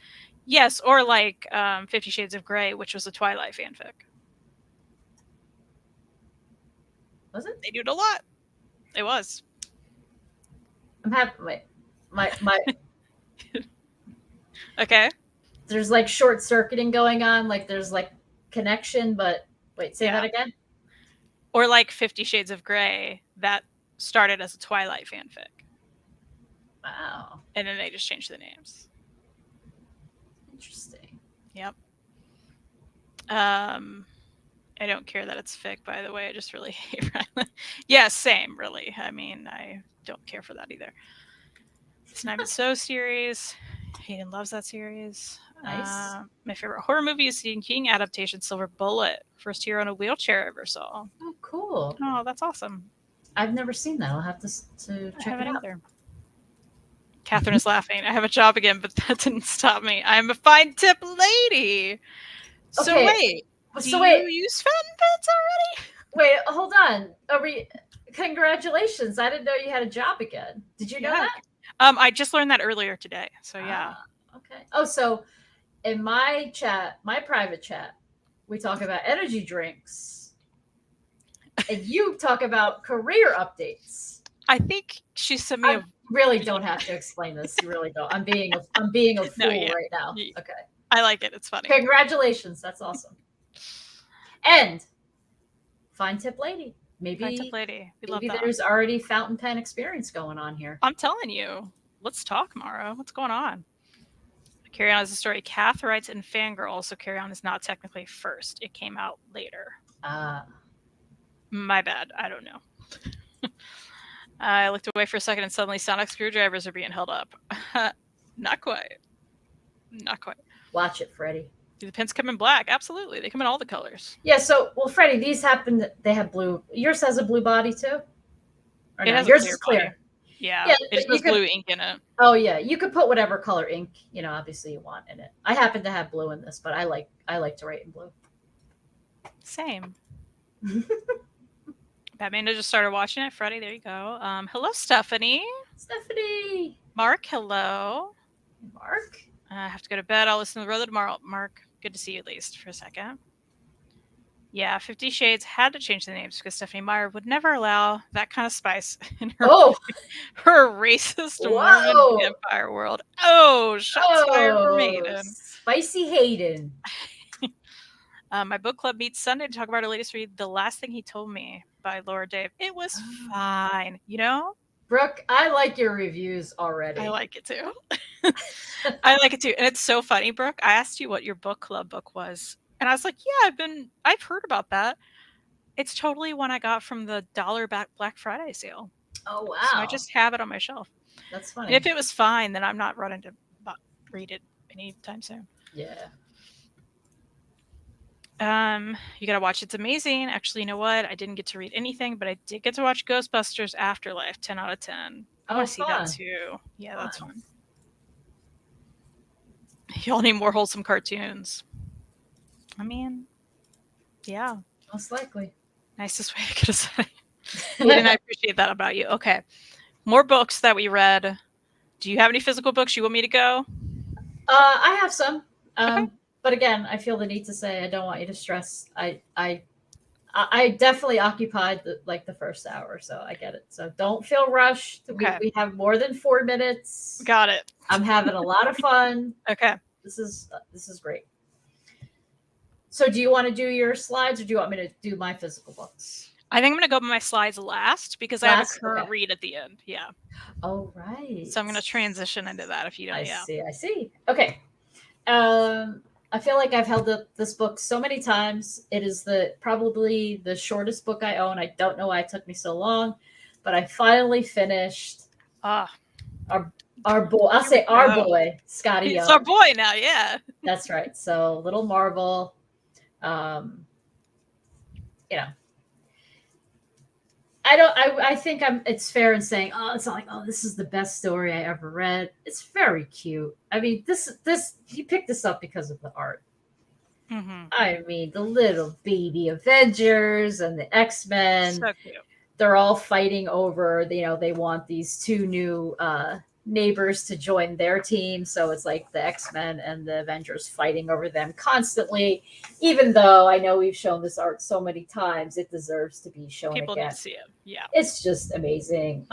Yes, or like 50 Shades of Grey, which was a Twilight fanfic. Was it? They do it a lot. It was. I'm happy. Wait, my. Okay. There's like short circuiting going on. Like there's like connection, but wait, say that again. Or like 50 Shades of Grey that started as a Twilight fanfic. Wow. And then they just changed the names. Interesting. Yep. I don't care that it's fic, by the way. I just really hate Rylan. Yeah, same, really. I mean, I don't care for that either. Snipe and So series. Hayden loves that series. Nice. My favorite horror movie is Stephen King adaptation, Silver Bullet. First hero in a wheelchair I ever saw. Oh, cool. Oh, that's awesome. I've never seen that. I'll have to check it out. Either. Catherine is laughing. I have a job again, but that didn't stop me. I'm a fine tip lady. So wait. Do you use fountain pens already? Wait, hold on. Congratulations. I didn't know you had a job again. Did you know that? I just learned that earlier today. So yeah. Okay. Oh, so in my chat, my private chat, we talk about energy drinks. And you talk about career updates. I think she sent me really don't have to explain this. You really don't. I'm being a fool right now. Okay. I like it. It's funny. Congratulations. That's awesome. And Fine Tip Lady. Maybe there's already fountain pen experience going on here. I'm telling you. Let's talk, Mara. What's going on? Carry On is a story Kath writes in Fangirl, so Carry On is not technically first. It came out later. My bad. I don't know. I looked away for a second and suddenly sonic screwdrivers are being held up. Not quite. Not quite. Watch it, Freddie. Do the pins come in black? Absolutely. They come in all the colors. Yeah, so, well, Freddie, these happen, they have blue. Yours has a blue body, too? Or it no? Yours is clear. Body. Yeah, it has blue ink in it. Oh, yeah. You could put whatever color ink, obviously you want in it. I happen to have blue in this, but I like to write in blue. Same. Batman just started watching it. Freddie, there you go. Hello, Stephanie. Stephanie. Mark, hello. Mark. I have to go to bed. I'll listen to the road tomorrow. Mark, good to see you at least for a second. Yeah, 50 Shades had to change the names because Stephanie Meyer would never allow that kind of spice in her, her racist Mormon vampire world. Oh, shots fired from Hayden. Spicy Hayden. My book club meets Sunday to talk about our latest read, The Last Thing He Told Me by Laura Dave. It was fine, Brooke, I like your reviews already. I like it too. I like it too. And it's so funny, Brooke. I asked you what your book club book was. And I was like, yeah, I've heard about that. It's totally one I got from the $1 Black Friday sale. Oh, wow. So I just have it on my shelf. That's funny. And if it was fine, then I'm not running to read it anytime soon. Yeah. You gotta watch. It's amazing. Actually, you know what? I didn't get to read anything, but I did get to watch Ghostbusters Afterlife. 10 out of 10. I want to see that too. Yeah, that's fun. Y'all need more wholesome cartoons. I mean, yeah. Most likely. Nicest way I could have said it. And I appreciate that about you. Okay. More books that we read. Do you have any physical books you want me to go? I have some. Okay. But again, I feel the need to say I don't want you to stress. I definitely occupied the first hour, so I get it. So don't feel rushed. Okay. We have more than 4 minutes. Got it. I'm having a lot of fun. Okay. This is great. So do you want to do your slides or do you want me to do my physical books? I think I'm going to go by my slides last because I have a current read at the end. Yeah. Oh, right. So I'm going to transition into that if you don't. I see. Okay. I feel like I've held up this book so many times. It is probably the shortest book I own. I don't know why it took me so long, but I finally finished our boy. I'll say our boy, Scotty Young. It's our boy now, yeah. That's right. So Little Marvel, I think it's fair in saying, it's not like, this is the best story I ever read. It's very cute. I mean, this you picked this up because of the art. Mm-hmm. I mean, the little baby Avengers and the X-Men. So cute. They're all fighting over, they want these 2 new neighbors to join their team. So it's like the X-Men and the Avengers fighting over them constantly. Even though I know we've shown this art so many times, it deserves to be shown again. People need to see it. Yeah. It's just amazing.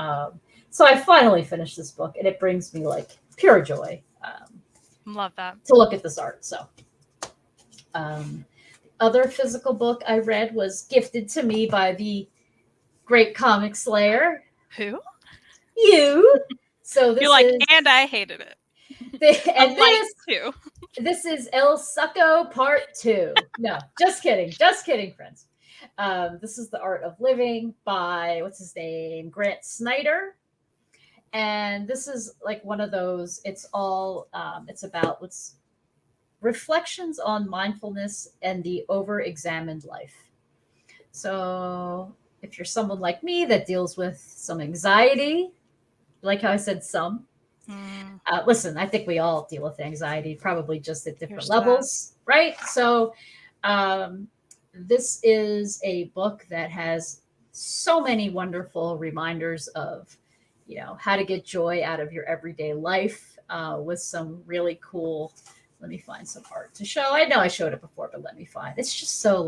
So I finally finished this book and it brings me pure joy. Love that. To look at this art. So the other physical book I read was gifted to me by the great comic slayer. Who? You. So this you're like, and I hated it. This is El Succo Part 2. No, just kidding, friends. This is The Art of Living by what's his name, Grant Snyder, and this is one of those. It's all it's about reflections on mindfulness and the over-examined life. So if you're someone like me that deals with some anxiety. Like how I said some. Listen, I think we all deal with anxiety, probably just at different levels, right? So this is a book that has so many wonderful reminders of, how to get joy out of your everyday life with some really cool, let me find some art to show. I know I showed it before, but let me find. It's just so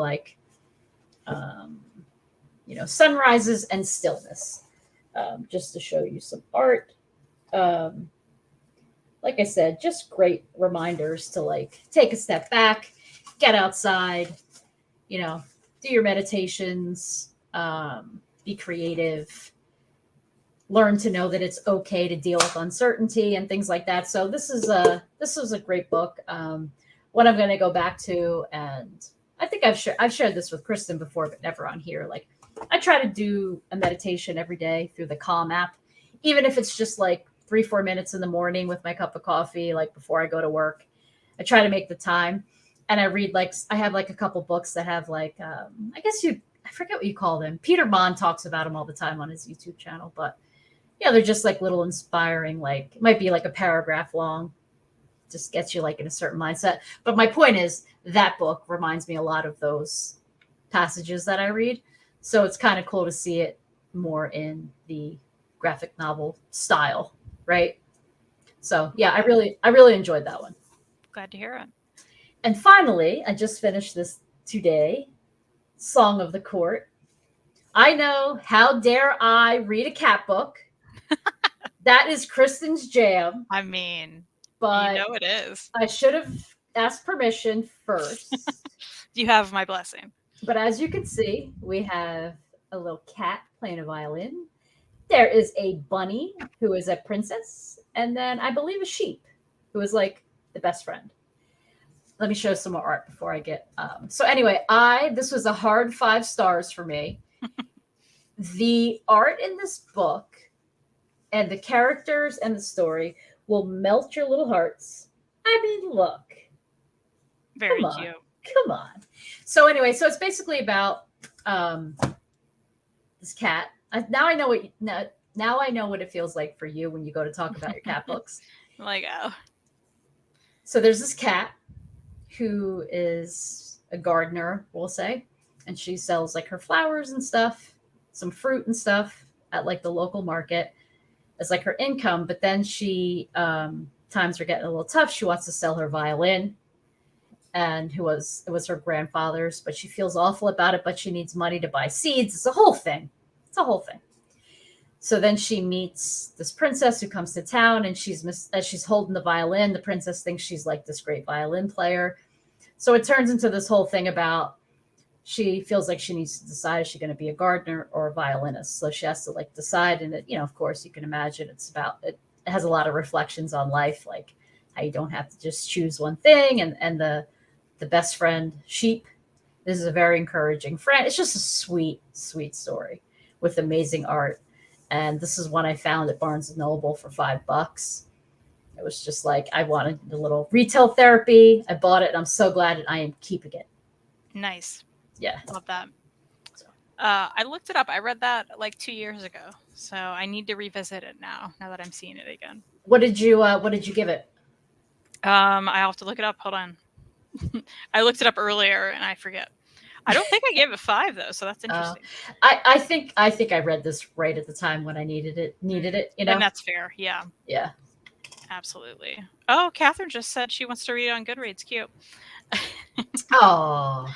sunrises and stillness. Just to show you some art. Um, like I said, just great reminders to like take a step back, get outside, you know, do your meditations, be creative, learn to know that it's okay to deal with uncertainty and things like that. So this is a great book. What I'm going to go back to, and I think I've shared this with Kristen before, but never on here. Like I try to do a meditation every day through the Calm app, even if it's just like 3-4 minutes in the morning with my cup of coffee, like before I go to work. I try to make the time, and I read like I have like a couple books that have like I forget what you call them. Peter Bond talks about them all the time on his YouTube channel, but yeah, they're just like little inspiring, like it might be like a paragraph long, just gets you like in a certain mindset. But my point is that book reminds me a lot of those passages that I read. So it's kind of cool to see it more in the graphic novel style, right? So yeah, I really enjoyed that one. Glad to hear it. And finally, I just finished this today, Song of the Court. I know, how dare I read a cat book? That is Kristen's jam. I mean, but you know it is. I should have asked permission first. You have my blessing. But as you can see, we have a little cat playing a violin. There is a bunny who is a princess, and then I believe a sheep who is like the best friend. Let me show some more art before I get. So anyway, this was a hard 5 stars for me. The art in this book and the characters and the story will melt your little hearts. I mean, look. Very cute. Come on. So anyway, so it's basically about this cat. Now I know what it feels like for you when you go to talk about your cat books. Like, oh. So there's this cat who is a gardener, we'll say, and she sells like her flowers and stuff, some fruit and stuff at like the local market as like her income. But then she times are getting a little tough. She wants to sell her violin, and it was her grandfather's, but she feels awful about it, but she needs money to buy seeds. It's a whole thing. So then she meets this princess who comes to town, and as she's holding the violin, the princess thinks she's like this great violin player. So it turns into this whole thing about she feels like she needs to decide, is she going to be a gardener or a violinist? So she has to like decide. And it, of course you can imagine it has a lot of reflections on life, like how you don't have to just choose one thing. And the best friend sheep, this is a very encouraging friend. It's just a sweet, sweet story with amazing art. And this is one I found at Barnes & Noble for $5. It was just like, I wanted a little retail therapy. I bought it, and I'm so glad I am keeping it. Nice. Yeah. Love that. I looked it up. I read that like 2 years ago. So I need to revisit it now that I'm seeing it again. What did you give it? I'll have to look it up. Hold on. I looked it up earlier and I forget. I don't think I gave it 5 though, so that's interesting. I think I read this right at the time when I needed it, And that's fair. Yeah. Yeah. Absolutely. Oh, Catherine just said she wants to read it on Goodreads. Cute. Oh.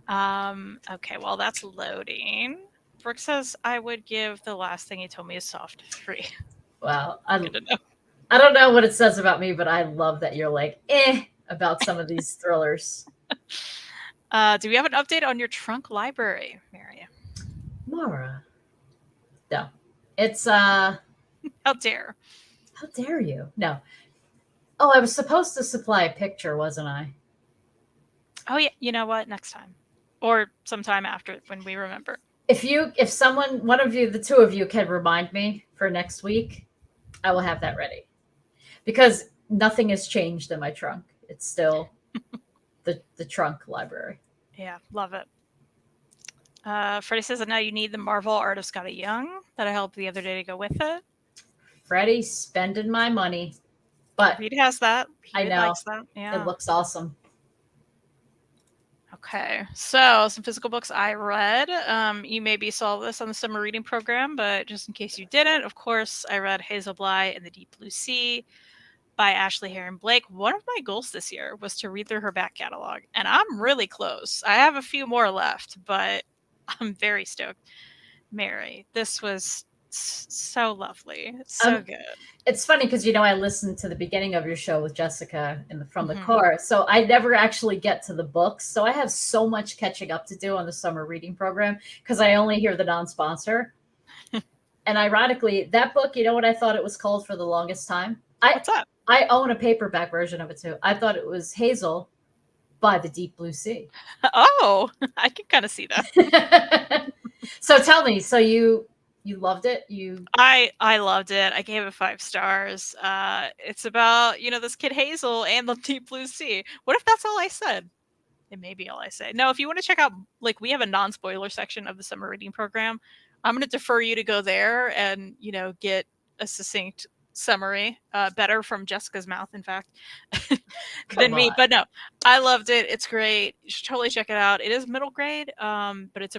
Okay, well that's loading. Brooke says I would give The Last Thing You Told Me a soft 3. Wow. I don't know what it says about me, but I love that you're like about some of these thrillers. Do we have an update on your trunk library, Mary? Mara. No. It's How dare you? No. Oh, I was supposed to supply a picture, wasn't I? Oh yeah, you know what? Next time. Or sometime after when we remember. If one of you, the two of you can remind me for next week, I will have that ready. Because nothing has changed in my trunk. It's still the trunk library. Yeah, love it. Freddie says that now you need the Marvel art of Scotty Young that I helped the other day to go with it. Freddie spending my money. But Reed has that. I know. Likes that. Yeah. It looks awesome. Okay, so some physical books I read. You maybe saw this on the summer reading program, but just in case you didn't, of course, I read Hazel Bly and the Deep Blue Sea by Ashley Heron Blake. One of my goals this year was to read through her back catalog, and I'm really close. I have a few more left, but I'm very stoked. Mary, this was So lovely. So good. It's funny because I listened to the beginning of your show with Jessica from the car, so I never actually get to the books. So I have so much catching up to do on the summer reading program because I only hear the non-sponsor. And ironically, that book, you know what I thought it was called for the longest time? What's up? I own a paperback version of it too. I thought it was Hazel by the Deep Blue Sea. Oh, I can kind of see that. So tell me, so you loved it? I loved it. I gave it 5 stars. It's about, this kid Hazel and the Deep Blue Sea. What if that's all I said? It may be all I say. No, if you want to check out, we have a non-spoiler section of the summer reading program. I'm going to defer you to go there and, get a succinct summary, better from Jessica's mouth, in fact, than me. But no, I loved it. It's great. You should totally check it out. It is middle grade, but it's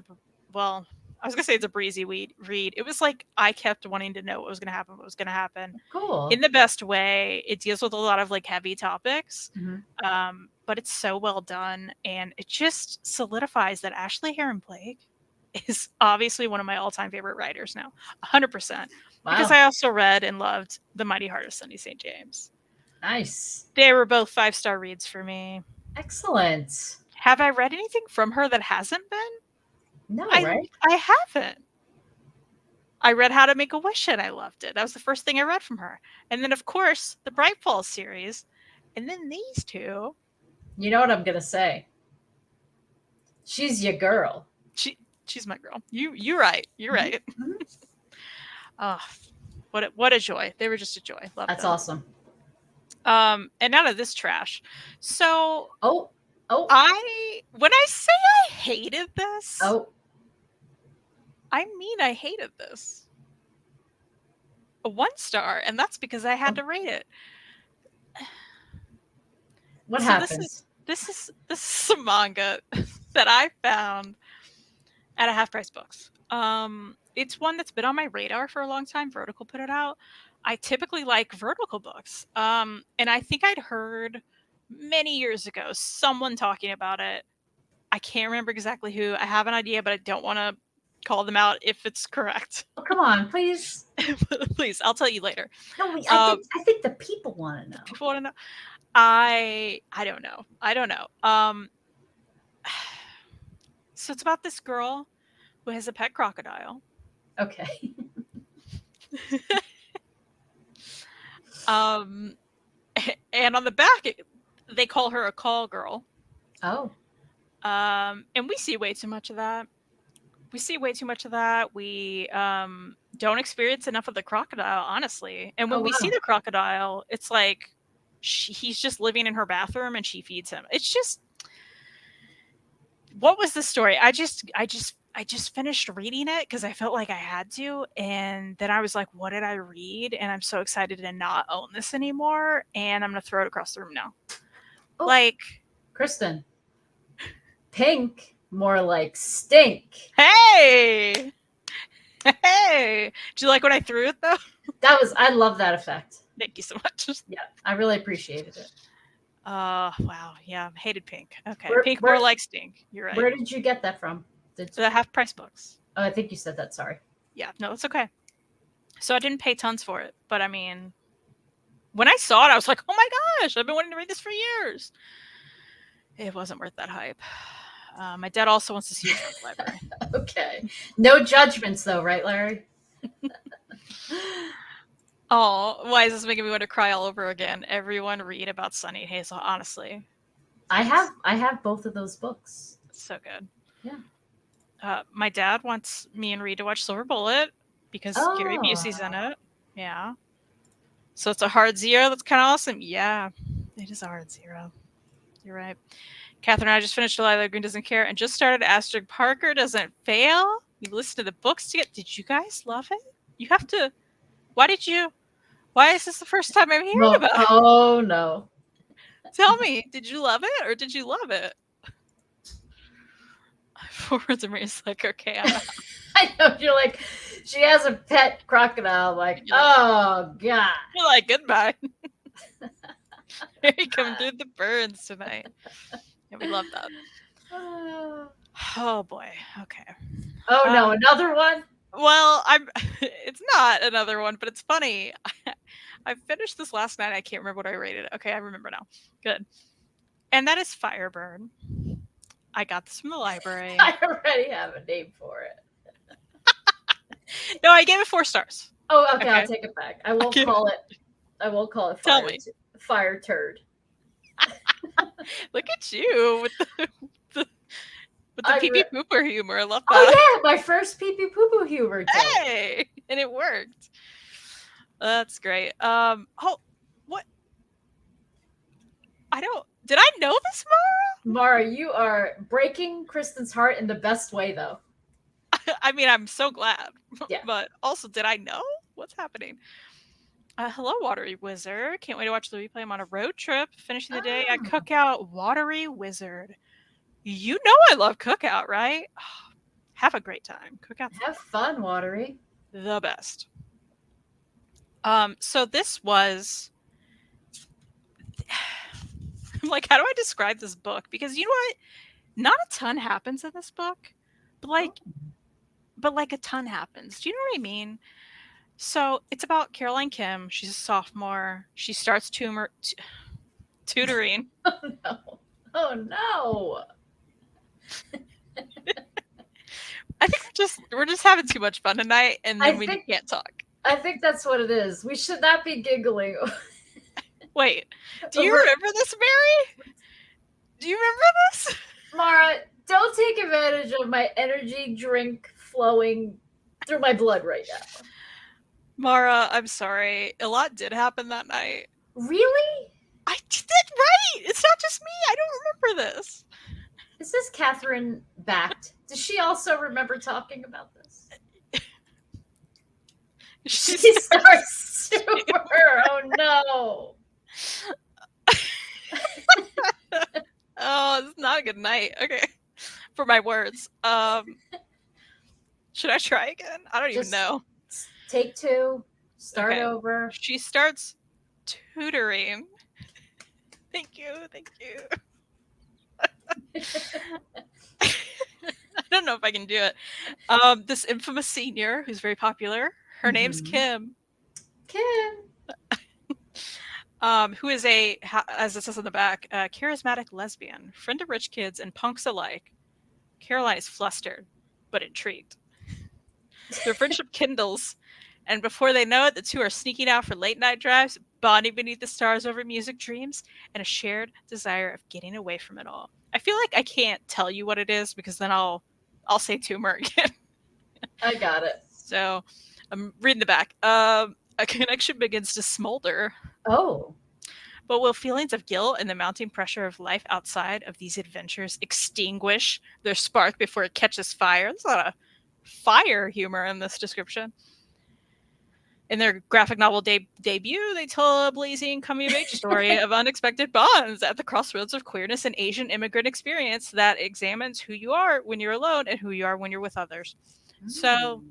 I was going to say it's a breezy read. It was like I kept wanting to know what was going to happen. Cool. In the best way. It deals with a lot of heavy topics, but it's so well done, and it just solidifies that Ashley Heron Blake is obviously one of my all-time favorite writers now, 100%. Wow. Because I also read and loved The Mighty Heart of Sunny St. James. Nice. They were both 5-star reads for me. Excellent. Have I read anything from her that hasn't been? No, right? I haven't. I read How to Make a Wish and I loved it. That was the first thing I read from her. And then, of course, the Bright Falls series. And then these two. You know what I'm going to say? She's your girl. She's my girl. You're right. You're right. Oh, what a joy. They were just a joy. Love That's them. awesome. And out of this trash. So when I say I hated this, I mean I hated this. A 1 star, and that's because I had to rate it. What happens? This is some manga that I found at a Half Price Books. It's one that's been on my radar for a long time. Vertical put it out. I typically like Vertical books. And I think I'd heard many years ago someone talking about it. I can't remember exactly who. I have an idea, but I don't want to call them out if it's correct. Oh, come on, please. Please, I'll tell you later. No, I think the people want to know. People want to know. I don't know. I don't know. So it's about this girl who has a pet crocodile. Okay. And on the back, they call her a call girl. Oh. And we see way too much of that. We don't experience enough of the crocodile, honestly. And when we see the crocodile, it's like he's just living in her bathroom and she feeds him. It's just, what was the story? I just finished reading it because I felt like I had to, and then I was like, what did I read? And I'm so excited to not own this anymore, and I'm gonna throw it across the room now. Oh, Kristen, pink, more like stink. Hey, do you like what I threw it though? I love that effect. Thank you so much. Yeah, I really appreciated it. Wow, yeah, hated pink. Okay, pink more like stink. You're right. Where did you get that from? The Half Price Books. Oh, I think you said that. Sorry. Yeah, no, it's okay. So I didn't pay tons for it, but I mean, when I saw it, I was like, oh my gosh, I've been wanting to read this for years. It wasn't worth that hype. My dad also wants to see it at the library. Okay. No judgments though, right, Larry? Oh, why is this making me want to cry all over again? Everyone read about Sunny and Hazel, honestly. I have both of those books. It's so good. Yeah. My dad wants me and Reed to watch Silver Bullet because Gary Busey's in it. Yeah. So it's a hard 0. That's kind of awesome. Yeah, it is a hard 0. You're right. Catherine and I just finished Delilah Green Doesn't Care and just started Astrid Parker Doesn't Fail. You listened to the books together. Did you guys love it? You have to. Why is this the first time I'm hearing about it? Oh, no. Tell me, did you love it or did you love it? Forwards and Maria's like, okay, I know. You're like, she has a pet crocodile. Like, oh, God. You're like, goodbye. You're coming through the burns tonight. Yeah, we love that. Oh, boy. Okay. Oh, no. Another one? Well, I'm it's not another one, but it's funny. I finished this last night. I can't remember what I rated. Okay, I remember now. Good. And that is Fireburn. I got this from the library. I already have a name for it. No, I gave it 4 stars. Oh, okay, I'll take it back. I won't call it Tell me. fire turd. Look at you with the pee-pee pooper humor. I love that. Oh yeah, my first pee-pee poo-poo humor. Hey, and it worked. That's great. Oh, what? Did I know this, Mara? Mara, you are breaking Kristen's heart in the best way, though. I mean, I'm so glad. Yeah. But also, did I know? What's happening? Hello, Watery Wizard. Can't wait to watch the replay. I'm on a road trip, finishing the day at Cookout. Watery Wizard. You know I love Cookout, right? Have a great time. Cookout. Have fun, Watery. The best. So this was... I'm like, how do I describe this book? Because you know what? Not a ton happens in this book, but like a ton happens. Do you know what I mean? So it's about Caroline Kim. She's a sophomore. She starts tutoring. Oh no! Oh no! I think we're just having too much fun tonight, and then we can't talk. I think that's what it is. We should not be giggling. Wait, do you remember this, Mary? Do you remember this? Mara, don't take advantage of my energy drink flowing through my blood right now. Mara, I'm sorry. A lot did happen that night. Really? I did right. It's not just me. I don't remember this. Is this Catherine backed? Does she also remember talking about this? She starts super. Oh no. Oh, this is not a good night. Okay. For my words. Should I try again? I don't even know. Take 2. Start over. She starts tutoring. Thank you. I don't know if I can do it. This infamous senior who's very popular. Her name's Kim. Who is as it says on the back, a charismatic lesbian, friend of rich kids and punks alike. Caroline is flustered, but intrigued. Their friendship kindles, and before they know it, the two are sneaking out for late night drives, bonding beneath the stars over music dreams, and a shared desire of getting away from it all. I feel like I can't tell you what it is because then I'll say tumor again. I got it. So I'm reading the back. A connection begins to smolder. Oh. But will feelings of guilt and the mounting pressure of life outside of these adventures extinguish their spark before it catches fire? There's a lot of fire humor in this description. In their graphic novel debut, they tell a blazing coming-of-age story of unexpected bonds at the crossroads of queerness and Asian immigrant experience that examines who you are when you're alone and who you are when you're with others. So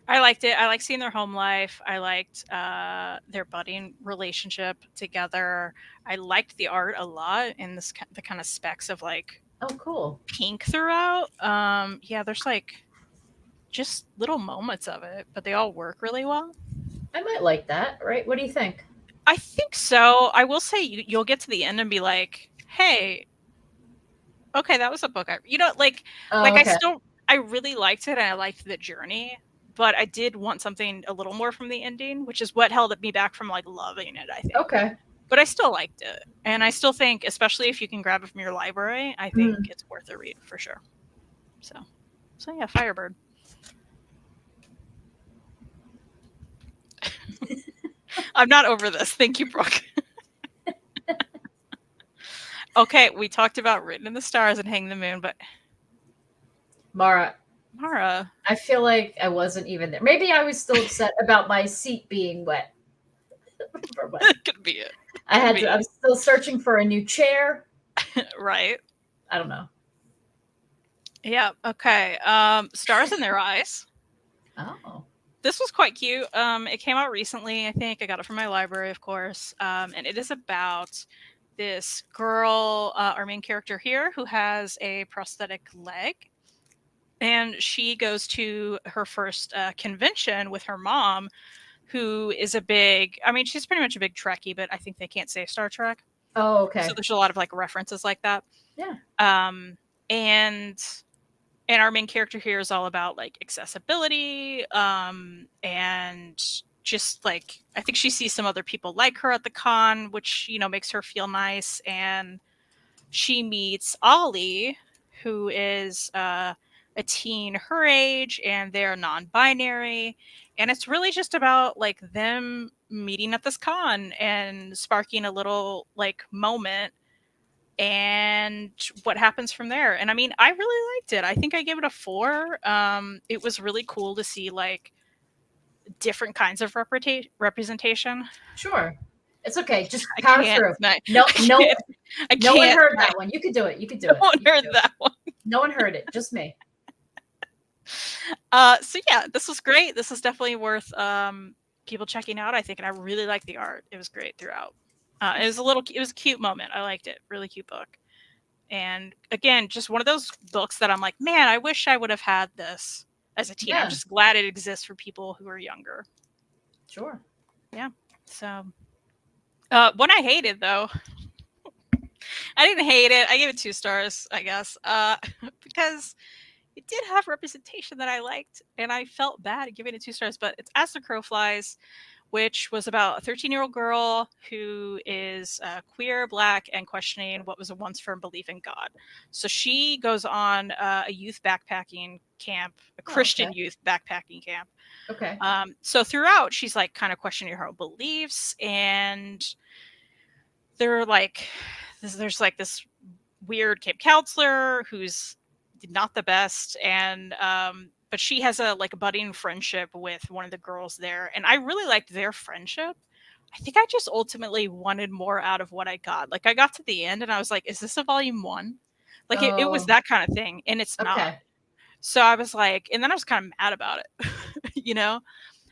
I liked it. I liked seeing their home life. I liked their budding relationship together. I liked the art a lot and the kind of specks of like cool pink throughout. Yeah, there's like just little moments of it, but they all work really well. I might like that, right? What do you think? I think so. I will say you'll get to the end and be like, hey, okay, that was a book. I really liked it and I liked the journey. But I did want something a little more from the ending, which is what held me back from like loving it, I think. Okay. But I still liked it. And I still think, especially if you can grab it from your library, I think it's worth a read for sure. So yeah, Firebird. I'm not over this. Thank you, Brooke. Okay, we talked about Written in the Stars and Hang the Moon, but Mara, I feel like I wasn't even there. Maybe I was still upset about my seat being wet. Could be it. I was still searching for a new chair. Right. I don't know. Yeah. Okay. Stars in Their Eyes. Oh. This was quite cute. It came out recently, I think. I got it from my library, of course. And it is about this girl, our main character here, who has a prosthetic leg. And she goes to her first convention with her mom, who is a big, I mean, she's pretty much a big Trekkie, but I think they can't say Star Trek. Oh, okay. So there's a lot of like references like that. Yeah. And our main character here is all about like accessibility, and just like, I think she sees some other people like her at the con, which, you know, makes her feel nice. And she meets Ollie, who is a teen her age, and they're non-binary. And it's really just about like them meeting at this con and sparking a little like moment, and what happens from there. And I mean, I really liked it. I think I gave it a 4. It was really cool to see like different kinds of representation. Sure. It's okay. Just power through. No, no one heard tonight. that one. You could do it. You could do no it. one heard that one. No one heard it. Just me. So yeah, this was great. This is definitely worth people checking out, I think. And I really liked the art. It was great throughout. It was a cute moment. I liked it. Really cute book. And again, just one of those books that I'm like, man, I wish I would have had this as a teen. Yeah. I'm just glad it exists for people who are younger. Sure. Yeah. So one I hated, though. I didn't hate it. I gave it 2 stars, I guess, because it did have representation that I liked, and I felt bad giving it 2 stars. But it's As the Crow Flies, which was about a 13-year-old girl who is queer, Black, and questioning what was a once firm belief in God. So she goes on a youth backpacking camp, a Christian youth backpacking camp. Okay. So throughout, she's like kind of questioning her own beliefs, and they're like, there's like this weird camp counselor who's not the best, and but she has a like a budding friendship with one of the girls there, and I really liked their friendship. I think I just ultimately wanted more out of what I got. Like I got to the end and I was like, is this a volume 1? Like it was that kind of thing, and it's not. So I was like, and then I was kind of mad about it, you know?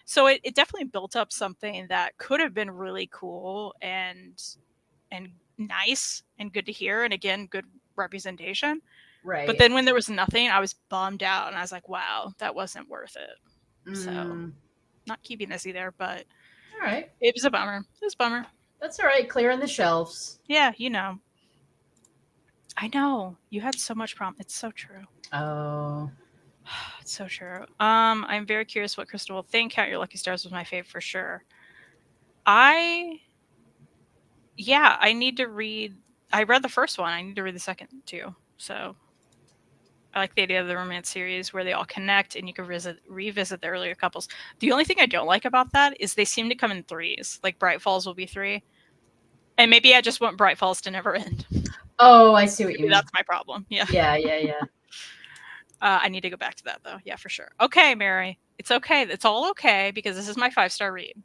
So it definitely built up something that could have been really cool and nice and good to hear, and again, good representation. Right. But then when there was nothing, I was bummed out, and I was like, wow, that wasn't worth it. So not keeping this either, but all right. It was a bummer. It was a bummer. That's all right. Clearing the shelves. Yeah, you know. I know. You had so much problem. It's so true. Oh. It's so true. I'm very curious what Crystal will think. Count Your Lucky Stars was my fave for sure. I need to read. I read the first one. I need to read the second too. So I like the idea of the romance series where they all connect and you can revisit the earlier couples. The only thing I don't like about that is they seem to come in 3s. Like Bright Falls will be 3. And maybe I just want Bright Falls to never end. Oh, I see what you mean. That's my problem. Yeah. Yeah. I need to go back to that though. Yeah, for sure. Okay, Mary. It's okay. It's all okay because this is my 5-star read.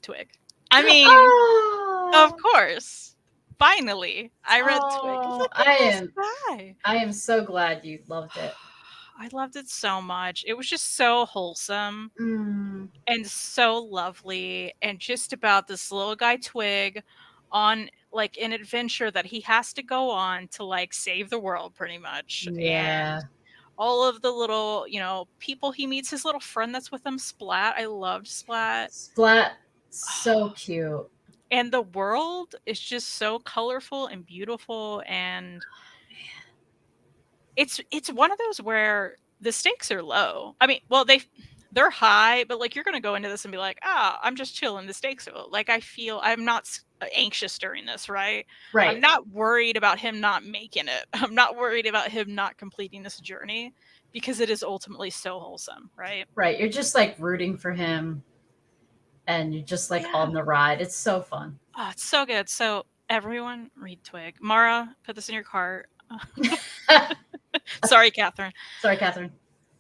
Twig. I mean, of course. Finally, I read Twig. I am so glad you loved it. I loved it so much. It was just so wholesome and so lovely, and just about this little guy Twig on like an adventure that he has to go on to like save the world pretty much. Yeah. And all of the little, people he meets, his little friend that's with him, Splat. I loved Splat. Splat, so cute. And the world is just so colorful and beautiful, and it's one of those where the stakes are low. I mean, well, they're high, but like you're gonna go into this and be like, I'm just chilling. The stakes are low. Like I'm not anxious during this, right? Right. I'm not worried about him not making it. I'm not worried about him not completing this journey because it is ultimately so wholesome, right? Right. You're just like rooting for him, and you're just like on the ride. It's so fun. Oh, it's so good. So everyone read Twig. Mara, put this in your cart. Sorry, Catherine. Sorry, Catherine.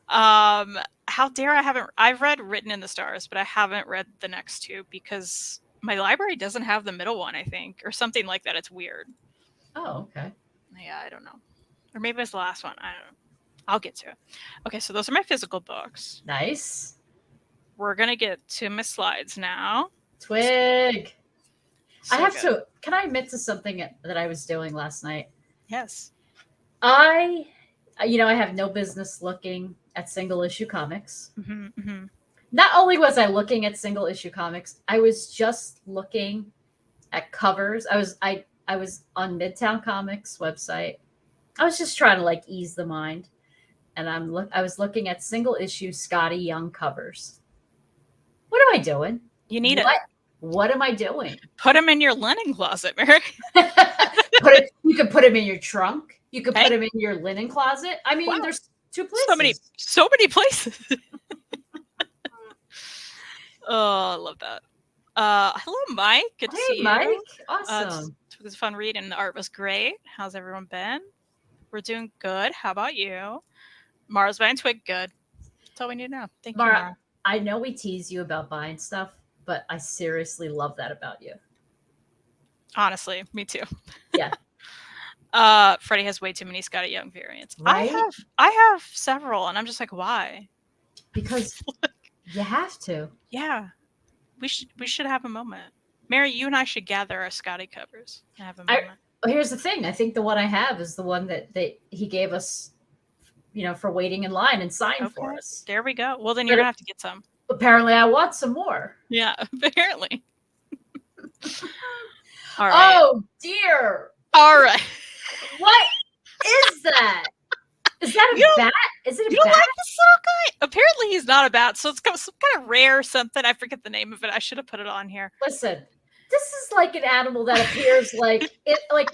How dare I've read Written in the Stars, but I haven't read the next 2 because my library doesn't have the middle one, I think, or something like that. It's weird. Oh, okay. Yeah, I don't know. Or maybe it's the last one. I don't know. I'll get to it. Okay, so those are my physical books. Nice. We're going to get to my slides now. Twig. So can I admit to something that I was doing last night? Yes. I I have no business looking at single issue comics. Mm-hmm, mm-hmm. Not only was I looking at single issue comics, I was just looking at covers. I was on Midtown Comics website. I was just trying to like ease the mind, and I was looking at single issue Scotty Young covers. What am I doing? You need it. What am I doing? Put them in your linen closet, Mary. You could put them in your trunk. You could put them in your linen closet. I mean, there's 2 places. So many places. Oh, I love that. Hello, Mike. Good to see you. Mike. Awesome. It was a fun read, and the art was great. How's everyone been? We're doing good. How about you? Mara's buying Twig. Good. That's all we need to know. Thank you, Mara. I know we tease you about buying stuff, but I seriously love that about you. Honestly, me too. Yeah. Freddie has way too many Scotty Young variants. Right? I have several, and I'm just like, why? Because you have to. Yeah. We should have a moment. Mary, you and I should gather our Scotty covers and have a moment. Here's the thing. I think the one I have is the one that he gave us, for waiting in line and signed for us. There we go. Well, then you're going to have to get some. Apparently, I want some more. Yeah, apparently. All right. Oh, dear. All right. What is that? Is that a bat? Is it a bat? You don't like this little guy? Apparently, he's not a bat, so it's some kind of rare something. I forget the name of it. I should have put it on here. Listen, this is like an animal that appears like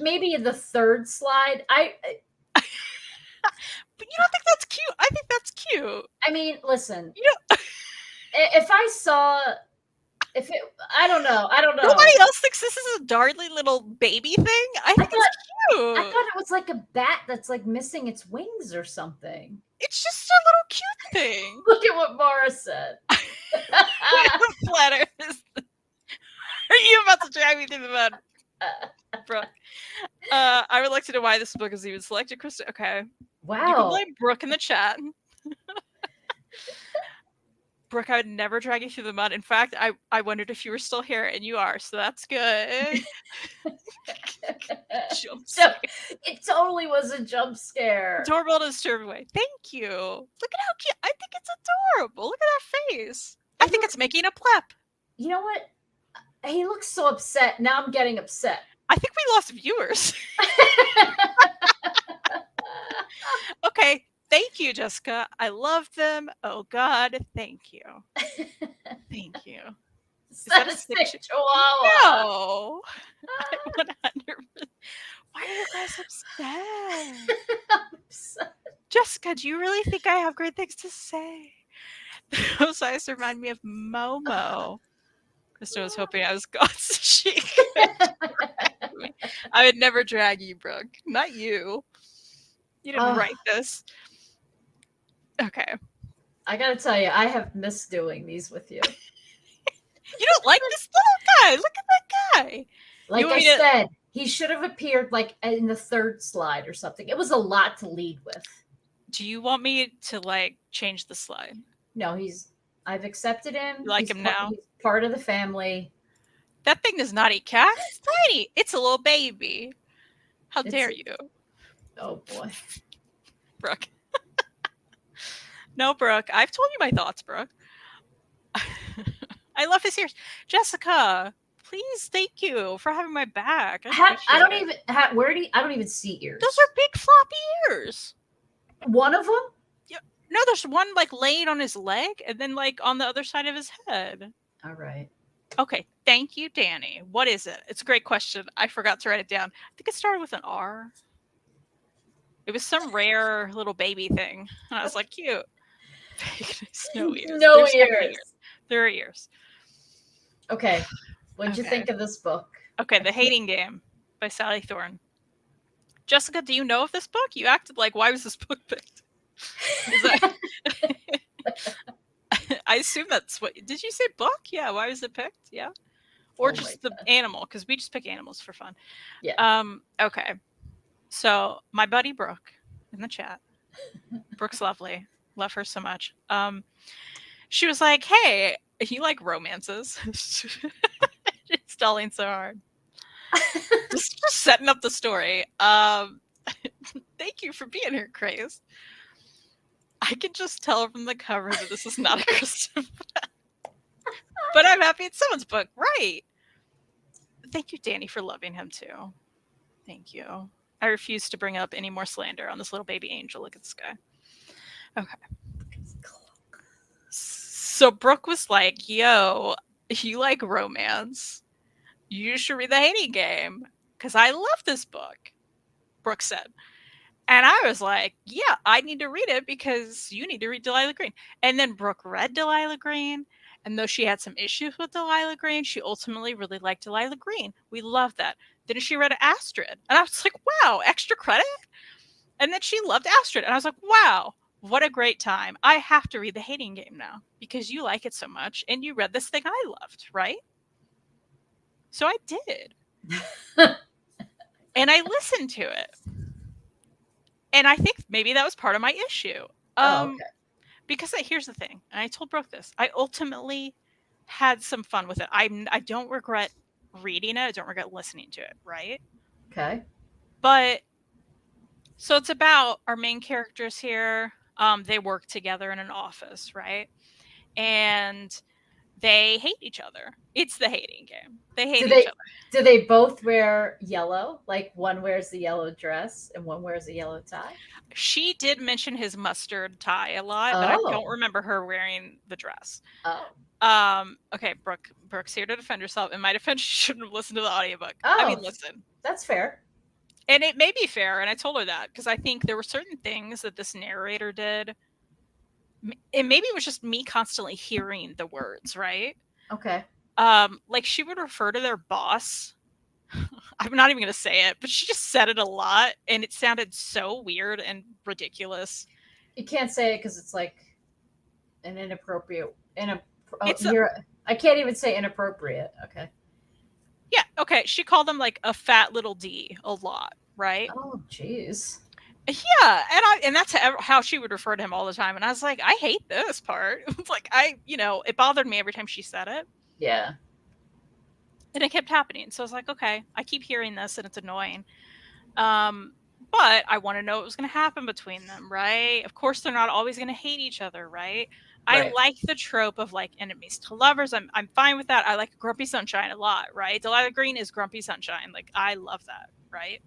maybe in the 3rd slide. But you don't think that's cute? I think that's cute. I mean, listen. I don't know. Nobody else thinks this is a darling little baby thing. I think it's cute. I thought it was like a bat that's like missing its wings or something. It's just a little cute thing. Look at what Mara said. Flatter. Are you about to drag me through the mud? Brooke. I would like to know why this book is even selected, Krista. Okay. Wow. You can blame Brooke in the chat. Brooke, I would never drag you through the mud. In fact, I wondered if you were still here, and you are, so that's good. It totally was a jump scare. Adorable to disturb away. Thank you. Look at how cute. I think it's adorable. Look at that face. I think it's making a plep. You know what? He looks so upset. Now I'm getting upset. I think we lost viewers. Okay. Thank you, Jessica. I love them. Oh, God. Thank you. Thank you. Is that a sick chihuahua? No. 100%. Why are you guys upset? Jessica, do you really think I have great things to say? Those eyes remind me of Momo. Krista was hoping I was God's cheek. I would never drag you, Brooke. Not you. You didn't write this. Okay. I gotta tell you, I have missed doing these with you. You don't like this little guy. Look at that guy. Like I said, he should have appeared like in the 3rd slide or something. It was a lot to lead with. Do you want me to like change the slide? No, I've accepted him. You like him now? He's part of the family. That thing does not eat cats. It's tiny. It's a little baby. How dare you? Oh boy. Brooke. No, Brooke. I've told you my thoughts, Brooke. I love his ears. Jessica, please, thank you for having my back. I don't even see ears. Those are big floppy ears. One of them? Yeah. No, there's one like laying on his leg and then like on the other side of his head. All right. Okay. Thank you, Danny. What is it? It's a great question. I forgot to write it down. I think it started with an R. It was some rare little baby thing. And I was like, cute. No ears. No ears. There are ears. Okay. What'd you think of this book? Okay, The Hating Game by Sally Thorne. Jessica, do you know of this book? You acted like, why was this book picked? I assume that's what... Did you say book? Yeah, why was it picked? Yeah. Or just the animal, because we just pick animals for fun. Yeah. Okay. So, my buddy Brooke in the chat. Brooke's lovely. Love her so much. She was like, hey, you like romances? Stalling so hard. just setting up the story. Thank you for being here, Craze. I can just tell from the cover that this is not a Kristen book. But I'm happy it's someone's book. Right. Thank you, Danny, for loving him too. Thank you. I refuse to bring up any more slander on this little baby angel. Look at this guy. Okay. So Brooke was like, yo, you like romance. You should read The Hating Game. Because I love this book, Brooke said. And I was like, yeah, I need to read it because you need to read Delilah Green. And then Brooke read Delilah Green. And though she had some issues with Delilah Green, she ultimately really liked Delilah Green. We love that. Then she read Astrid. And I was like, wow, extra credit? And then she loved Astrid. And I was like, wow, what a great time. I have to read The Hating Game now because you like it so much. And you read this thing I loved, right? So I did. And I listened to it. And I think maybe that was part of my issue. Okay. Because here's the thing, and I told Brooke this. I ultimately had some fun with it. I don't regret reading it. I don't regret listening to it, right? Okay. But so it's about our main characters here. They work together in an office, right? And they hate each other. It's the hating game. They hate each other. Do they both wear yellow? Like one wears the yellow dress and one wears a yellow tie? She did mention his mustard tie a lot, but I don't remember her wearing the dress. Okay, Brooke's here to defend herself. In my defense, she shouldn't have listened to the audiobook. I mean, listen. That's fair. And it may be fair, and I told her that, because I think there were certain things that this narrator did. And maybe it was just me constantly hearing the words, right? Okay. Like she would refer to their boss. I'm not even going to say it, but she just said it a lot, and it sounded so weird and ridiculous. You can't say it because it's like an inappropriate. I can't even say inappropriate. Okay. Yeah. Okay. She called him like a fat little D a lot, right? Oh, jeez. Yeah, and that's how she would refer to him all the time. And I was like, I hate this part. It's like it bothered me every time she said it. Yeah. And it kept happening. So I was like, okay, I keep hearing this and it's annoying. But I want to know what was going to happen between them, right? Of course, they're not always going to hate each other, right? I like the trope of like enemies to lovers. I'm fine with that. I like Grumpy Sunshine a lot, right? Delilah Green is Grumpy Sunshine. Like, I love that, right?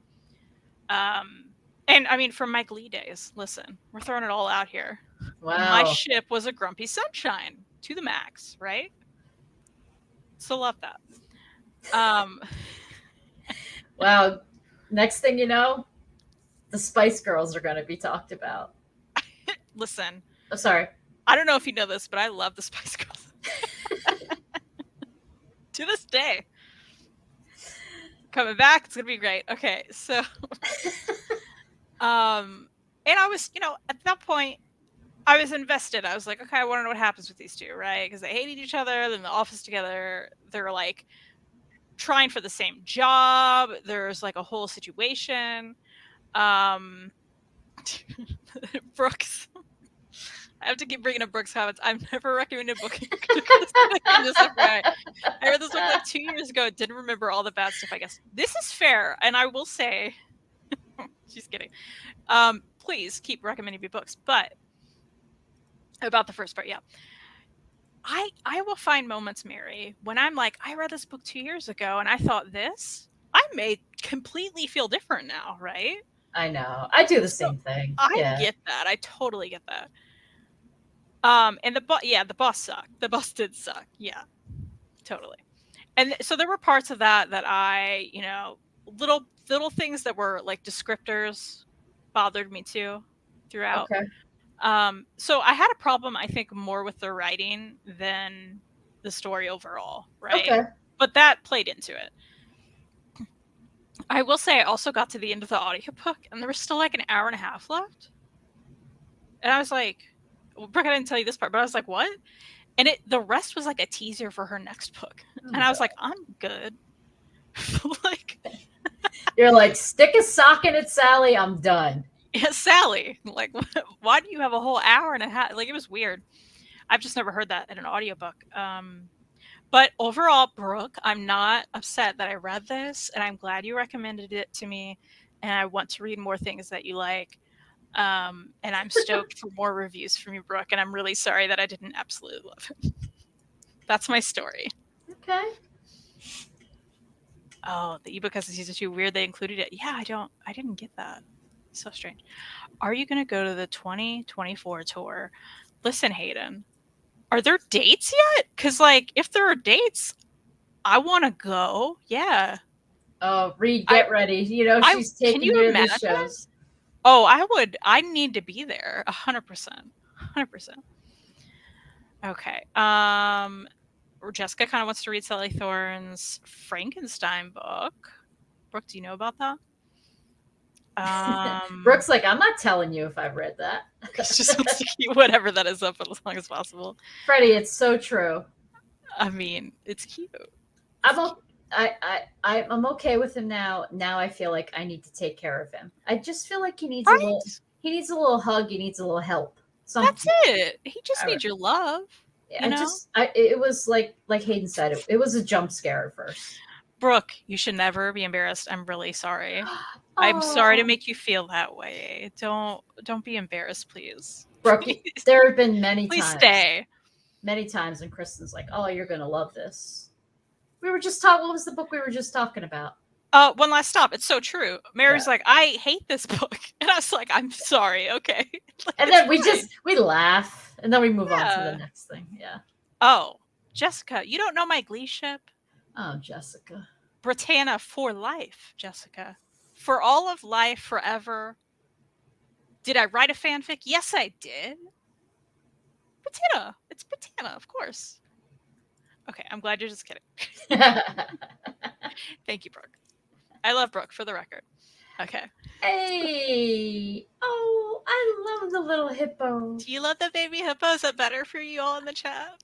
And I mean, from my Glee days, listen, we're throwing it all out here. Wow. My ship was a Grumpy Sunshine to the max, right? So love that. Wow. Next thing you know, the Spice Girls are going to be talked about. Listen. Oh, sorry. I don't know if you know this, but I love the Spice Girls. To this day. Coming back, it's going to be great. Okay, so... and I was, at that point, I was invested. I was like, okay, I want to know what happens with these two, right? Because they hated each other. They're in the office together. They're like trying for the same job. There's like a whole situation. Brooks. I have to keep bringing up Brooks' comments. I've never recommended booking. I read this book like 2 years ago. Didn't remember all the bad stuff, I guess. This is fair. And I will say, she's kidding. Please keep recommending me books. But about the first part, yeah. I will find moments, Mary, when I'm like, I read this book 2 years ago and I thought this. I may completely feel different now, right? I know. I do the same thing. I get that. I totally get that. And the boss sucked. The boss did suck. Yeah, totally. And so there were parts of that I, little things that were like descriptors bothered me too throughout. Okay. So I had a problem, I think, more with the writing than the story overall, right? Okay. But that played into it. I will say I also got to the end of the audiobook and there was still like an hour and a half left. And I was like, well, Brooke, I didn't tell you this part, but I was like, what? And the rest was like a teaser for her next book. And I was like, I'm good. Like, you're like, stick a sock in it, Sally. I'm done. Yeah, Sally. Like, why do you have a whole hour and a half? Like, it was weird. I've just never heard that in an audiobook. But overall, Brooke, I'm not upset that I read this, and I'm glad you recommended it to me. and I want to read more things that you like. And I'm stoked for more reviews from you, Brooke. And I'm really sorry that I didn't absolutely love it. That's my story. Okay. Oh, the ebook has a season 2. Weird they included it. Yeah, I didn't get that. So strange. Are you gonna go to the 2024 tour? Listen, Hayden, are there dates yet? Because like if there are dates, I want to go. Yeah. Oh, Reed, get ready. You know she's can taking you you to imagine? these shows. Oh, I need to be there 100%. 100%. Okay. Jessica kind of wants to read Sally Thorne's Frankenstein book. Brooke, do you know about that? Brooke's like, I'm not telling you if I've read that. It's just wants to keep whatever that is up as long as possible. Freddie, it's so true. I mean, it's cute. I'm okay with him now. Now I feel like I need to take care of him. I just feel like he needs right? a little hug. He needs a little help. Something. That's it. He just needs your love. It was like Hayden said, it was a jump scare at first. Brooke, you should never be embarrassed. I'm really sorry. I'm sorry to make you feel that way. Don't be embarrassed, please. Brooke, there have been many please times. Stay. Many times when Kristen's like, oh, you're gonna love this. We were just talking. What was the book we were just talking about? One Last Stop. It's so true. Mary's like, I hate this book. And I was like, I'm sorry. Okay. Like, and then we laugh and then we move on to the next thing. Yeah. Oh, Jessica, you don't know my Glee ship? Oh, Jessica. Britannia for life, Jessica. For all of life, forever. Did I write a fanfic? Yes, I did. Britannia. It's Britannia, of course. Okay, I'm glad you're just kidding. Thank you, Brooke. I love Brooke, for the record. Okay. Hey. Oh, I love the little hippo. Do you love the baby hippo? Is that better for you all in the chat?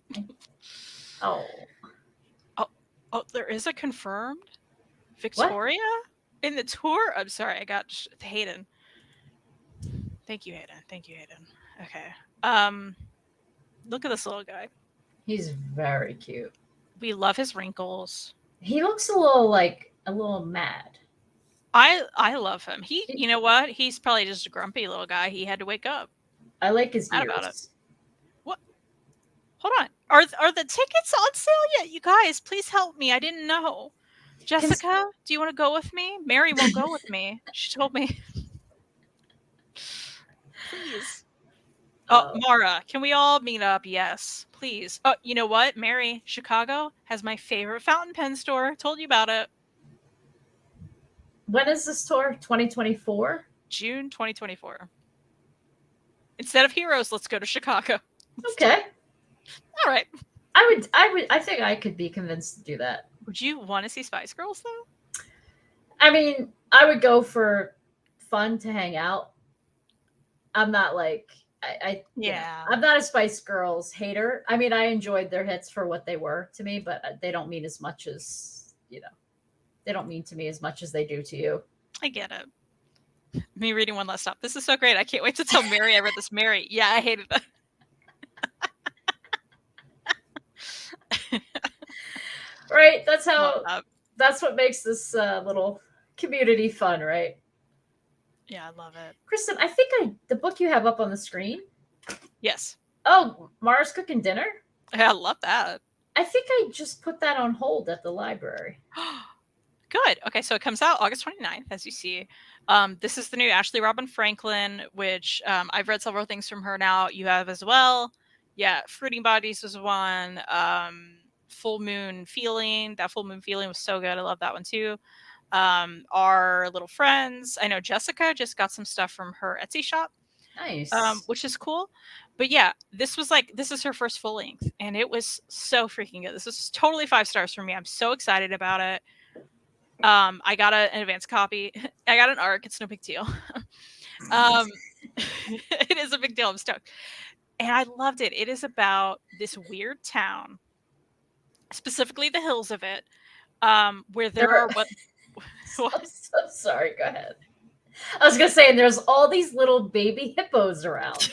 Oh, there is a confirmed Victoria in the tour? I'm sorry, I got Hayden. Thank you, Hayden. Okay. Look at this little guy. He's very cute. We love his wrinkles. He looks a little mad. I love him. You know what? He's probably just a grumpy little guy. He had to wake up. I like his ears. About it. What? Hold on. Are the tickets on sale yet? You guys, please help me. I didn't know. Jessica, do you want to go with me? Mary won't go with me. She told me. Please. Oh, Mara, can we all meet up? Yes, please. Oh, you know what? Mary, Chicago has my favorite fountain pen store. Told you about it. When is this tour? 2024? June 2024. Instead of Heroes, let's go to Chicago. Okay. All right. I think I could be convinced to do that. Would you want to see Spice Girls though? I mean, I would go for fun to hang out. I'm not like I'm not a Spice Girls hater. I mean, I enjoyed their hits for what they were to me, but they don't mean as much as, they don't mean to me as much as they do to you. I get it. Me reading One Last Stop. This is so great. I can't wait to tell Mary I read this. Mary. Yeah, I hated that. Right? That's what makes this little community fun, right? Yeah, I love it. Kristen, I think the book you have up on the screen. Yes. Oh, Mara's Cooking Dinner? Yeah, I love that. I think I just put that on hold at the library. Good. Okay, so it comes out August 29th, as you see. This is the new Ashley Robin Franklin, which I've read several things from her now. You have as well. Yeah, Fruiting Bodies was one. Full Moon Feeling. That Full Moon Feeling was so good. I love that one too. Our Little Friends. I know Jessica just got some stuff from her Etsy shop. Nice. Which is cool. But yeah, this is her first full length, and it was so freaking good. This is totally 5 stars for me. I'm so excited about it. I got an advanced copy. I got an ARC. It's no big deal. It is a big deal. I'm stoked. And I loved it. It is about this weird town, specifically the hills of it, where there are what? I'm so sorry. Go ahead. I was gonna say, and there's all these little baby hippos around.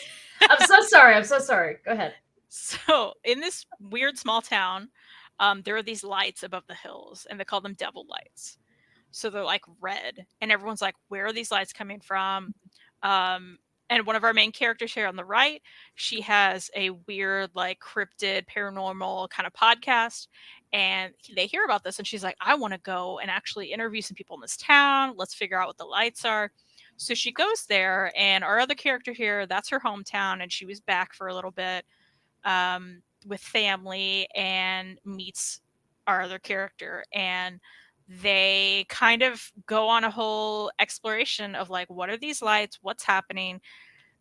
I'm so sorry. Go ahead. So in this weird small town, there are these lights above the hills, and they call them devil lights. So they're like red, and everyone's like, where are these lights coming from? And one of our main characters here on the right, she has a weird, like cryptid, paranormal kind of podcast. And they hear about this, and she's like, I want to go and actually interview some people in this town. Let's figure out what the lights are. So she goes there, and our other character here, that's her hometown, and she was back for a little bit with family and meets our other character. And they kind of go on a whole exploration of like, what are these lights? What's happening?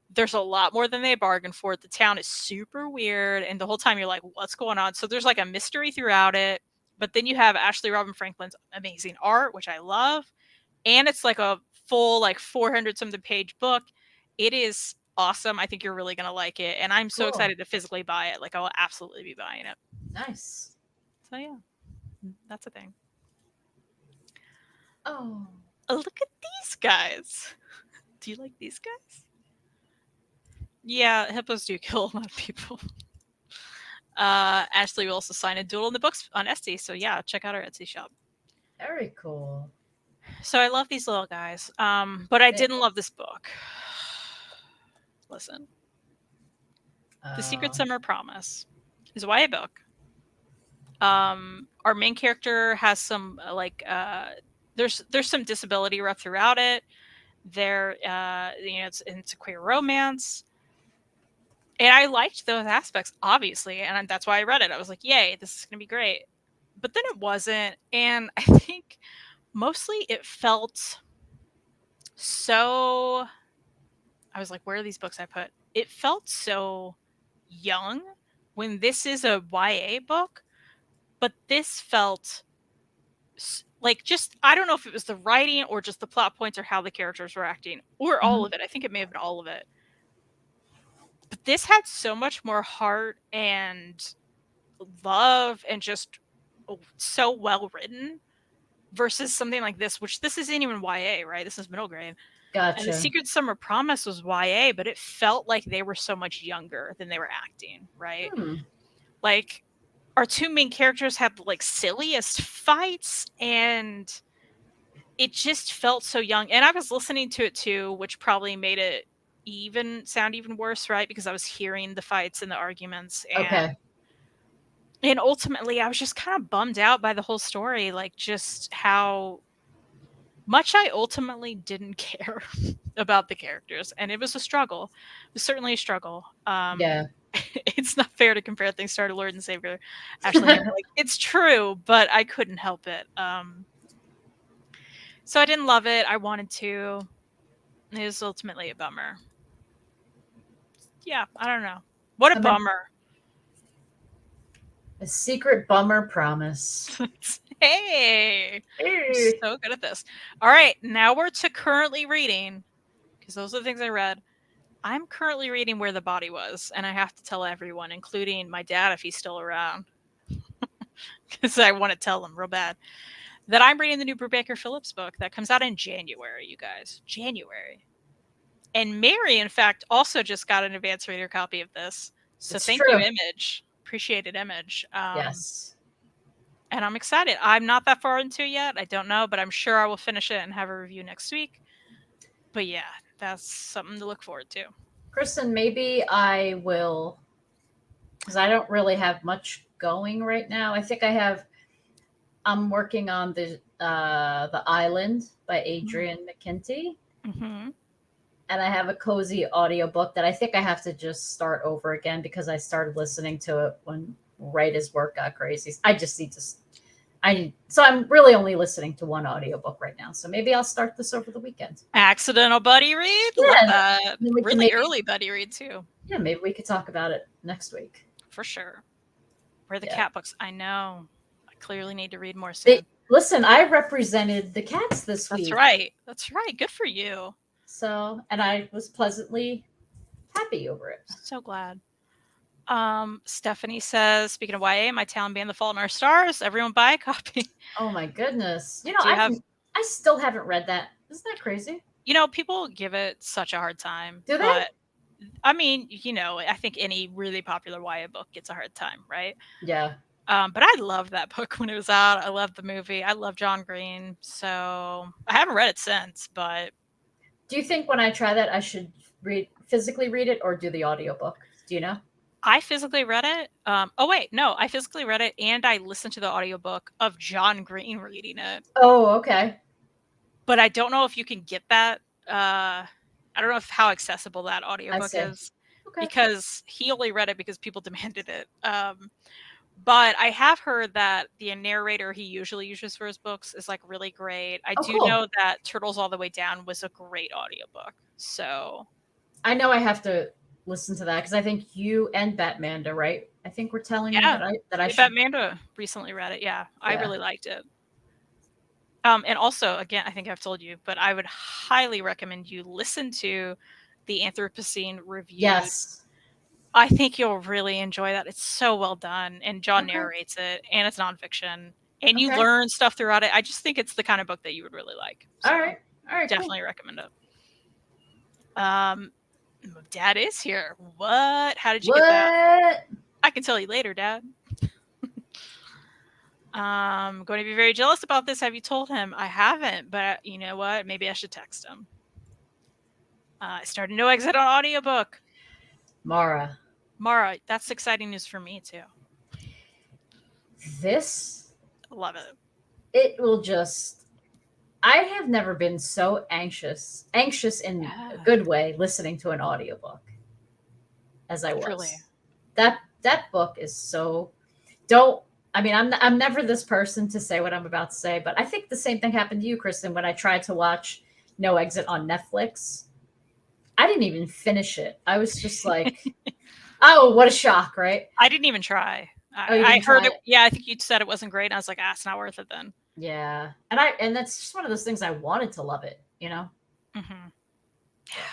There's a lot more than they bargained for. The town is super weird, and the whole time you're like, what's going on? So there's like a mystery throughout it. But then you have Ashley Robin Franklin's amazing art, which I love, and it's like a full like 400 something page book. It is awesome. I think you're really gonna like it, and I'm so excited to physically buy it. Like, I will absolutely be buying it. Nice. So yeah, that's a thing. Oh, Look at these guys. Do you like these guys? Yeah, hippos do kill a lot of people. Ashley will also sign a Doodle in the Books on Etsy, so yeah, check out our Etsy shop. very cool. So I love these little guys, but I didn't love this book. Listen, The Secret Summer Promise is a YA book. Our main character has some there's some disability rough throughout it. There, it's a queer romance. And I liked those aspects, obviously, and that's why I read it. I was like, yay, this is going to be great. But then it wasn't, and I think mostly it felt so... I was like, where are these books I put? It felt so young when this is a YA book, but this felt like just... I don't know if it was the writing or just the plot points or how the characters were acting, or all of it. I think it may have been all of it. But this had so much more heart and love and just so well written versus something like this, which this isn't even YA, right? This is middle grade. Gotcha. And The Secret Summer Promise was YA, but it felt like they were so much younger than they were acting, right? Like, our two main characters had the like silliest fights, and it just felt so young. And I was listening to it too, which probably made it sound even worse, right? Because I was hearing the fights and the arguments. And ultimately I was just kind of bummed out by the whole story, like just how much I ultimately didn't care about the characters. And it was a struggle. It was certainly a struggle. Yeah. It's not fair to compare things to our Lord and Savior, Ashley. Like, it's true, but I couldn't help it. So I didn't love it. I wanted to. It was ultimately a bummer. Yeah, I don't know. What a bummer. A secret bummer promise. Hey! You're so good at this. All right, now we're to currently reading, because those are the things I read. I'm currently reading Where the Body Was, and I have to tell everyone, including my dad if he's still around, because I want to tell them real bad, that I'm reading the new Brubaker Phillips book that comes out in January, you guys. January. And Mary, in fact, also just got an advanced reader copy of this. So thank you, Image. Appreciate it, Image. Yes. And I'm excited. I'm not that far into it yet. I don't know, but I'm sure I will finish it and have a review next week. But yeah, that's something to look forward to. Kristen, maybe I will, because I don't really have much going right now. I think I'm working on the Island by Adrian McKinty. And I have a cozy audiobook that I think I have to just start over again because I started listening to it right as work got crazy. I just need to... So I'm really only listening to one audiobook right now. So maybe I'll start this over the weekend. Accidental buddy read? Yeah. Really early buddy read too. Yeah, maybe we could talk about it next week. For sure. Where the cat books? I know. I clearly need to read more soon. Listen, I represented the cats this week. That's right. Good for you. So, and I was pleasantly happy over it. So glad. Stephanie says, speaking of YA, my town band The Fault in Our Stars. Everyone buy a copy. Oh my goodness. I still haven't read that. Isn't that crazy? People give it such a hard time. Do they? But, I mean, I think any really popular YA book gets a hard time, right? Yeah. But I loved that book when it was out. I loved the movie. I love John Green. So I haven't read it since, but Do you think when I try that I should physically read it or do the audiobook? Do you know? I physically read it. Oh wait, no, I physically read it and I listened to the audiobook of John Green reading it. Oh, okay. But I don't know if you can get that. I don't know how accessible that audiobook is. Okay. Because he only read it because people demanded it. But I have heard that the narrator he usually uses for his books is like really great. I do cool. know that Turtles All the Way Down was a great audiobook. So I know I have to listen to that because I think you and Batmanda, right? I think we're telling me that I should. Batmanda recently read it. Yeah, I really liked it. And also, again, I think I've told you, but I would highly recommend you listen to the Anthropocene review. Yes. I think you'll really enjoy that. It's so well done, and John narrates it, and it's nonfiction, and you learn stuff throughout it. I just think it's the kind of book that you would really like. So all right, definitely recommend it. Dad is here. What? How did you get that? I can tell you later, Dad. I'm going to be very jealous about this. Have you told him? I haven't, but you know what? Maybe I should text him. I started No Exit on audiobook. Mara, that's exciting news for me too. This, love it. It will just. I have never been so anxious in a good way, listening to an audiobook as I was. Truly. That book is so. I'm never this person to say what I'm about to say, but I think the same thing happened to you, Kristen, when I tried to watch No Exit on Netflix. I didn't even finish it. I was just like, oh, what a shock, right? I didn't even try. I heard it. Yeah, I think you said it wasn't great. And I was like, it's not worth it then. Yeah. And that's just one of those things I wanted to love it, you know? Mm-hmm. Yeah.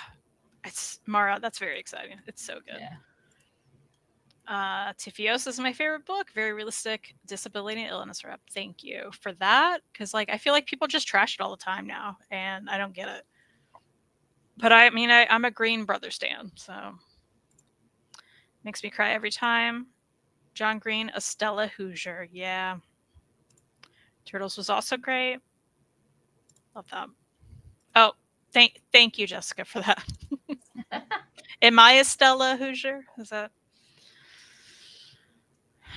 It's Mara. That's very exciting. It's so good. Yeah. Tiffios is my favorite book. Very realistic disability and illness rep. Thank you for that. Because I feel like people just trash it all the time now, and I don't get it. But I'm a Green Brother stan, so makes me cry every time. John Green, Estella Hoosier. Yeah. Turtles was also great. Love that. Oh, thank you, Jessica, for that. Am I Estella Hoosier? Is that?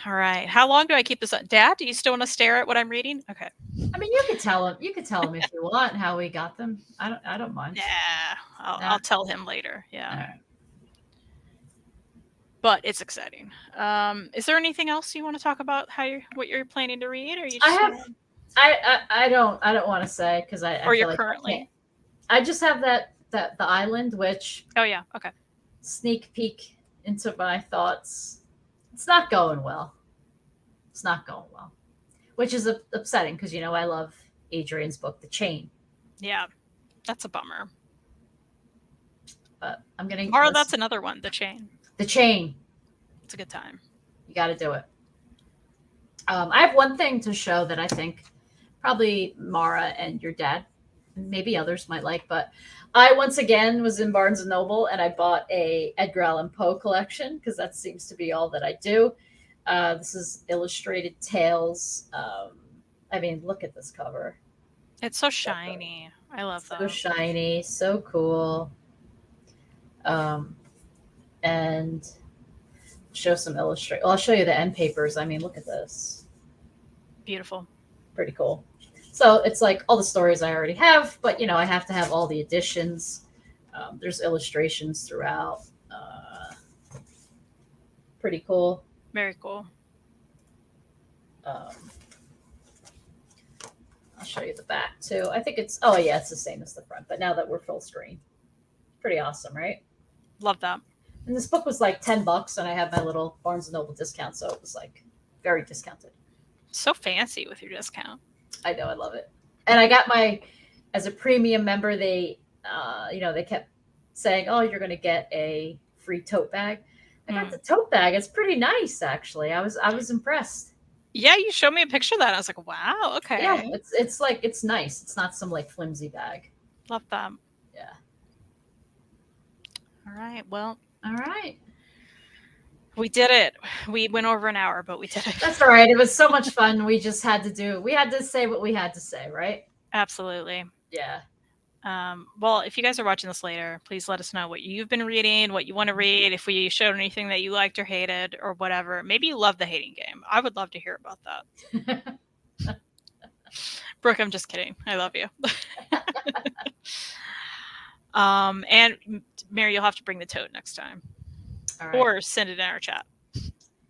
All right. How long do I keep this up? Dad, do you still want to stare at what I'm reading? Okay. I mean, you could tell him. You could tell him if you want how we got them. I don't mind. Yeah, I'll tell him later. Yeah. Right. But it's exciting. Is there anything else you want to talk about? What you're planning to read, or you? Just I don't want to say because I. Or you're currently. I just have the island, which. Oh yeah. Okay. Sneak peek into my thoughts. It's not going well. Which is upsetting because I love Adrian's book, The Chain. Yeah, that's a bummer. But I'm getting. Mara, that's another one. The Chain. The Chain. It's a good time. You got to do it. I have one thing to show that I think probably Mara and your dad, maybe others might like, but I once again was in Barnes & Noble and I bought a Edgar Allan Poe collection because that seems to be all that I do. This is Illustrated Tales. Look at this cover. It's so shiny. I love that. So shiny, so cool. And show some illustrate. Well, I'll show you the end papers. Look at this. Beautiful. Pretty cool. So it's like all the stories I already have, but I have to have all the additions. There's illustrations throughout. Pretty cool. Very cool. I'll show you the back too. I think it's the same as the front, but now that we're full screen. Pretty awesome, right? Love that. And this book was like $10 and I had my little Barnes & Noble discount, so it was like very discounted. So fancy with your discount. I know, I love it. And I got as a premium member, they kept saying, oh, you're going to get a free tote bag. I got the tote bag. It's pretty nice, actually. I was impressed. Yeah, you showed me a picture of that. I was like, wow, okay. Yeah, it's nice. It's not some like flimsy bag. Love that. Yeah. All right. Well. All right. We did it. We went over an hour, but we did it. That's all right. It was so much fun. We just had to say what we had to say, right? Absolutely. Yeah. Well, if you guys are watching this later, please let us know what you've been reading, what you want to read, if we showed anything that you liked or hated or whatever. Maybe you love the hating game. I would love to hear about that. Brooke, I'm just kidding. I love you. And Mary, you'll have to bring the tote next time. All right. Or send it in our chat.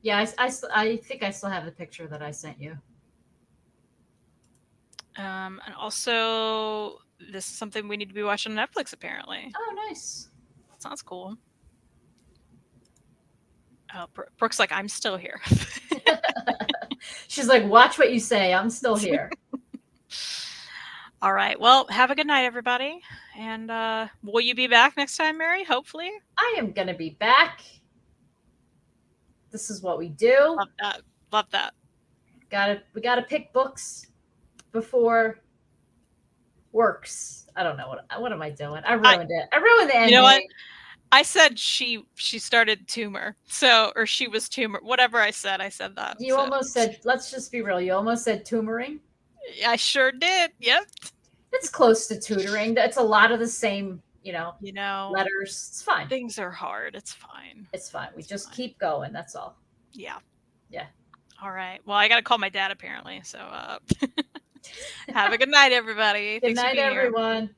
Yeah, I think I still have the picture that I sent you. And also, this is something we need to be watching on Netflix, apparently. Oh, nice. Sounds cool. Oh, Brooke's like, I'm still here. She's like, watch what you say. I'm still here. All right. Well, have a good night, everybody. And will you be back next time, Mary? Hopefully. I am going to be back. This is what we do. Love that. Love that. We gotta pick books before works. I don't know what am I doing? I ruined it. I ruined the ending. You know what? I said she started tumor. Or she was tumor. Whatever I said that. You almost said, let's just be real. You almost said tumoring. I sure did. Yep. It's close to tutoring. That's a lot of the same, letters. It's fine. Things are hard. It's fine. It's fine. We just keep going. That's all. Yeah. Yeah. All right. Well, I got to call my dad apparently. So have a good night, everybody. Good night, everyone.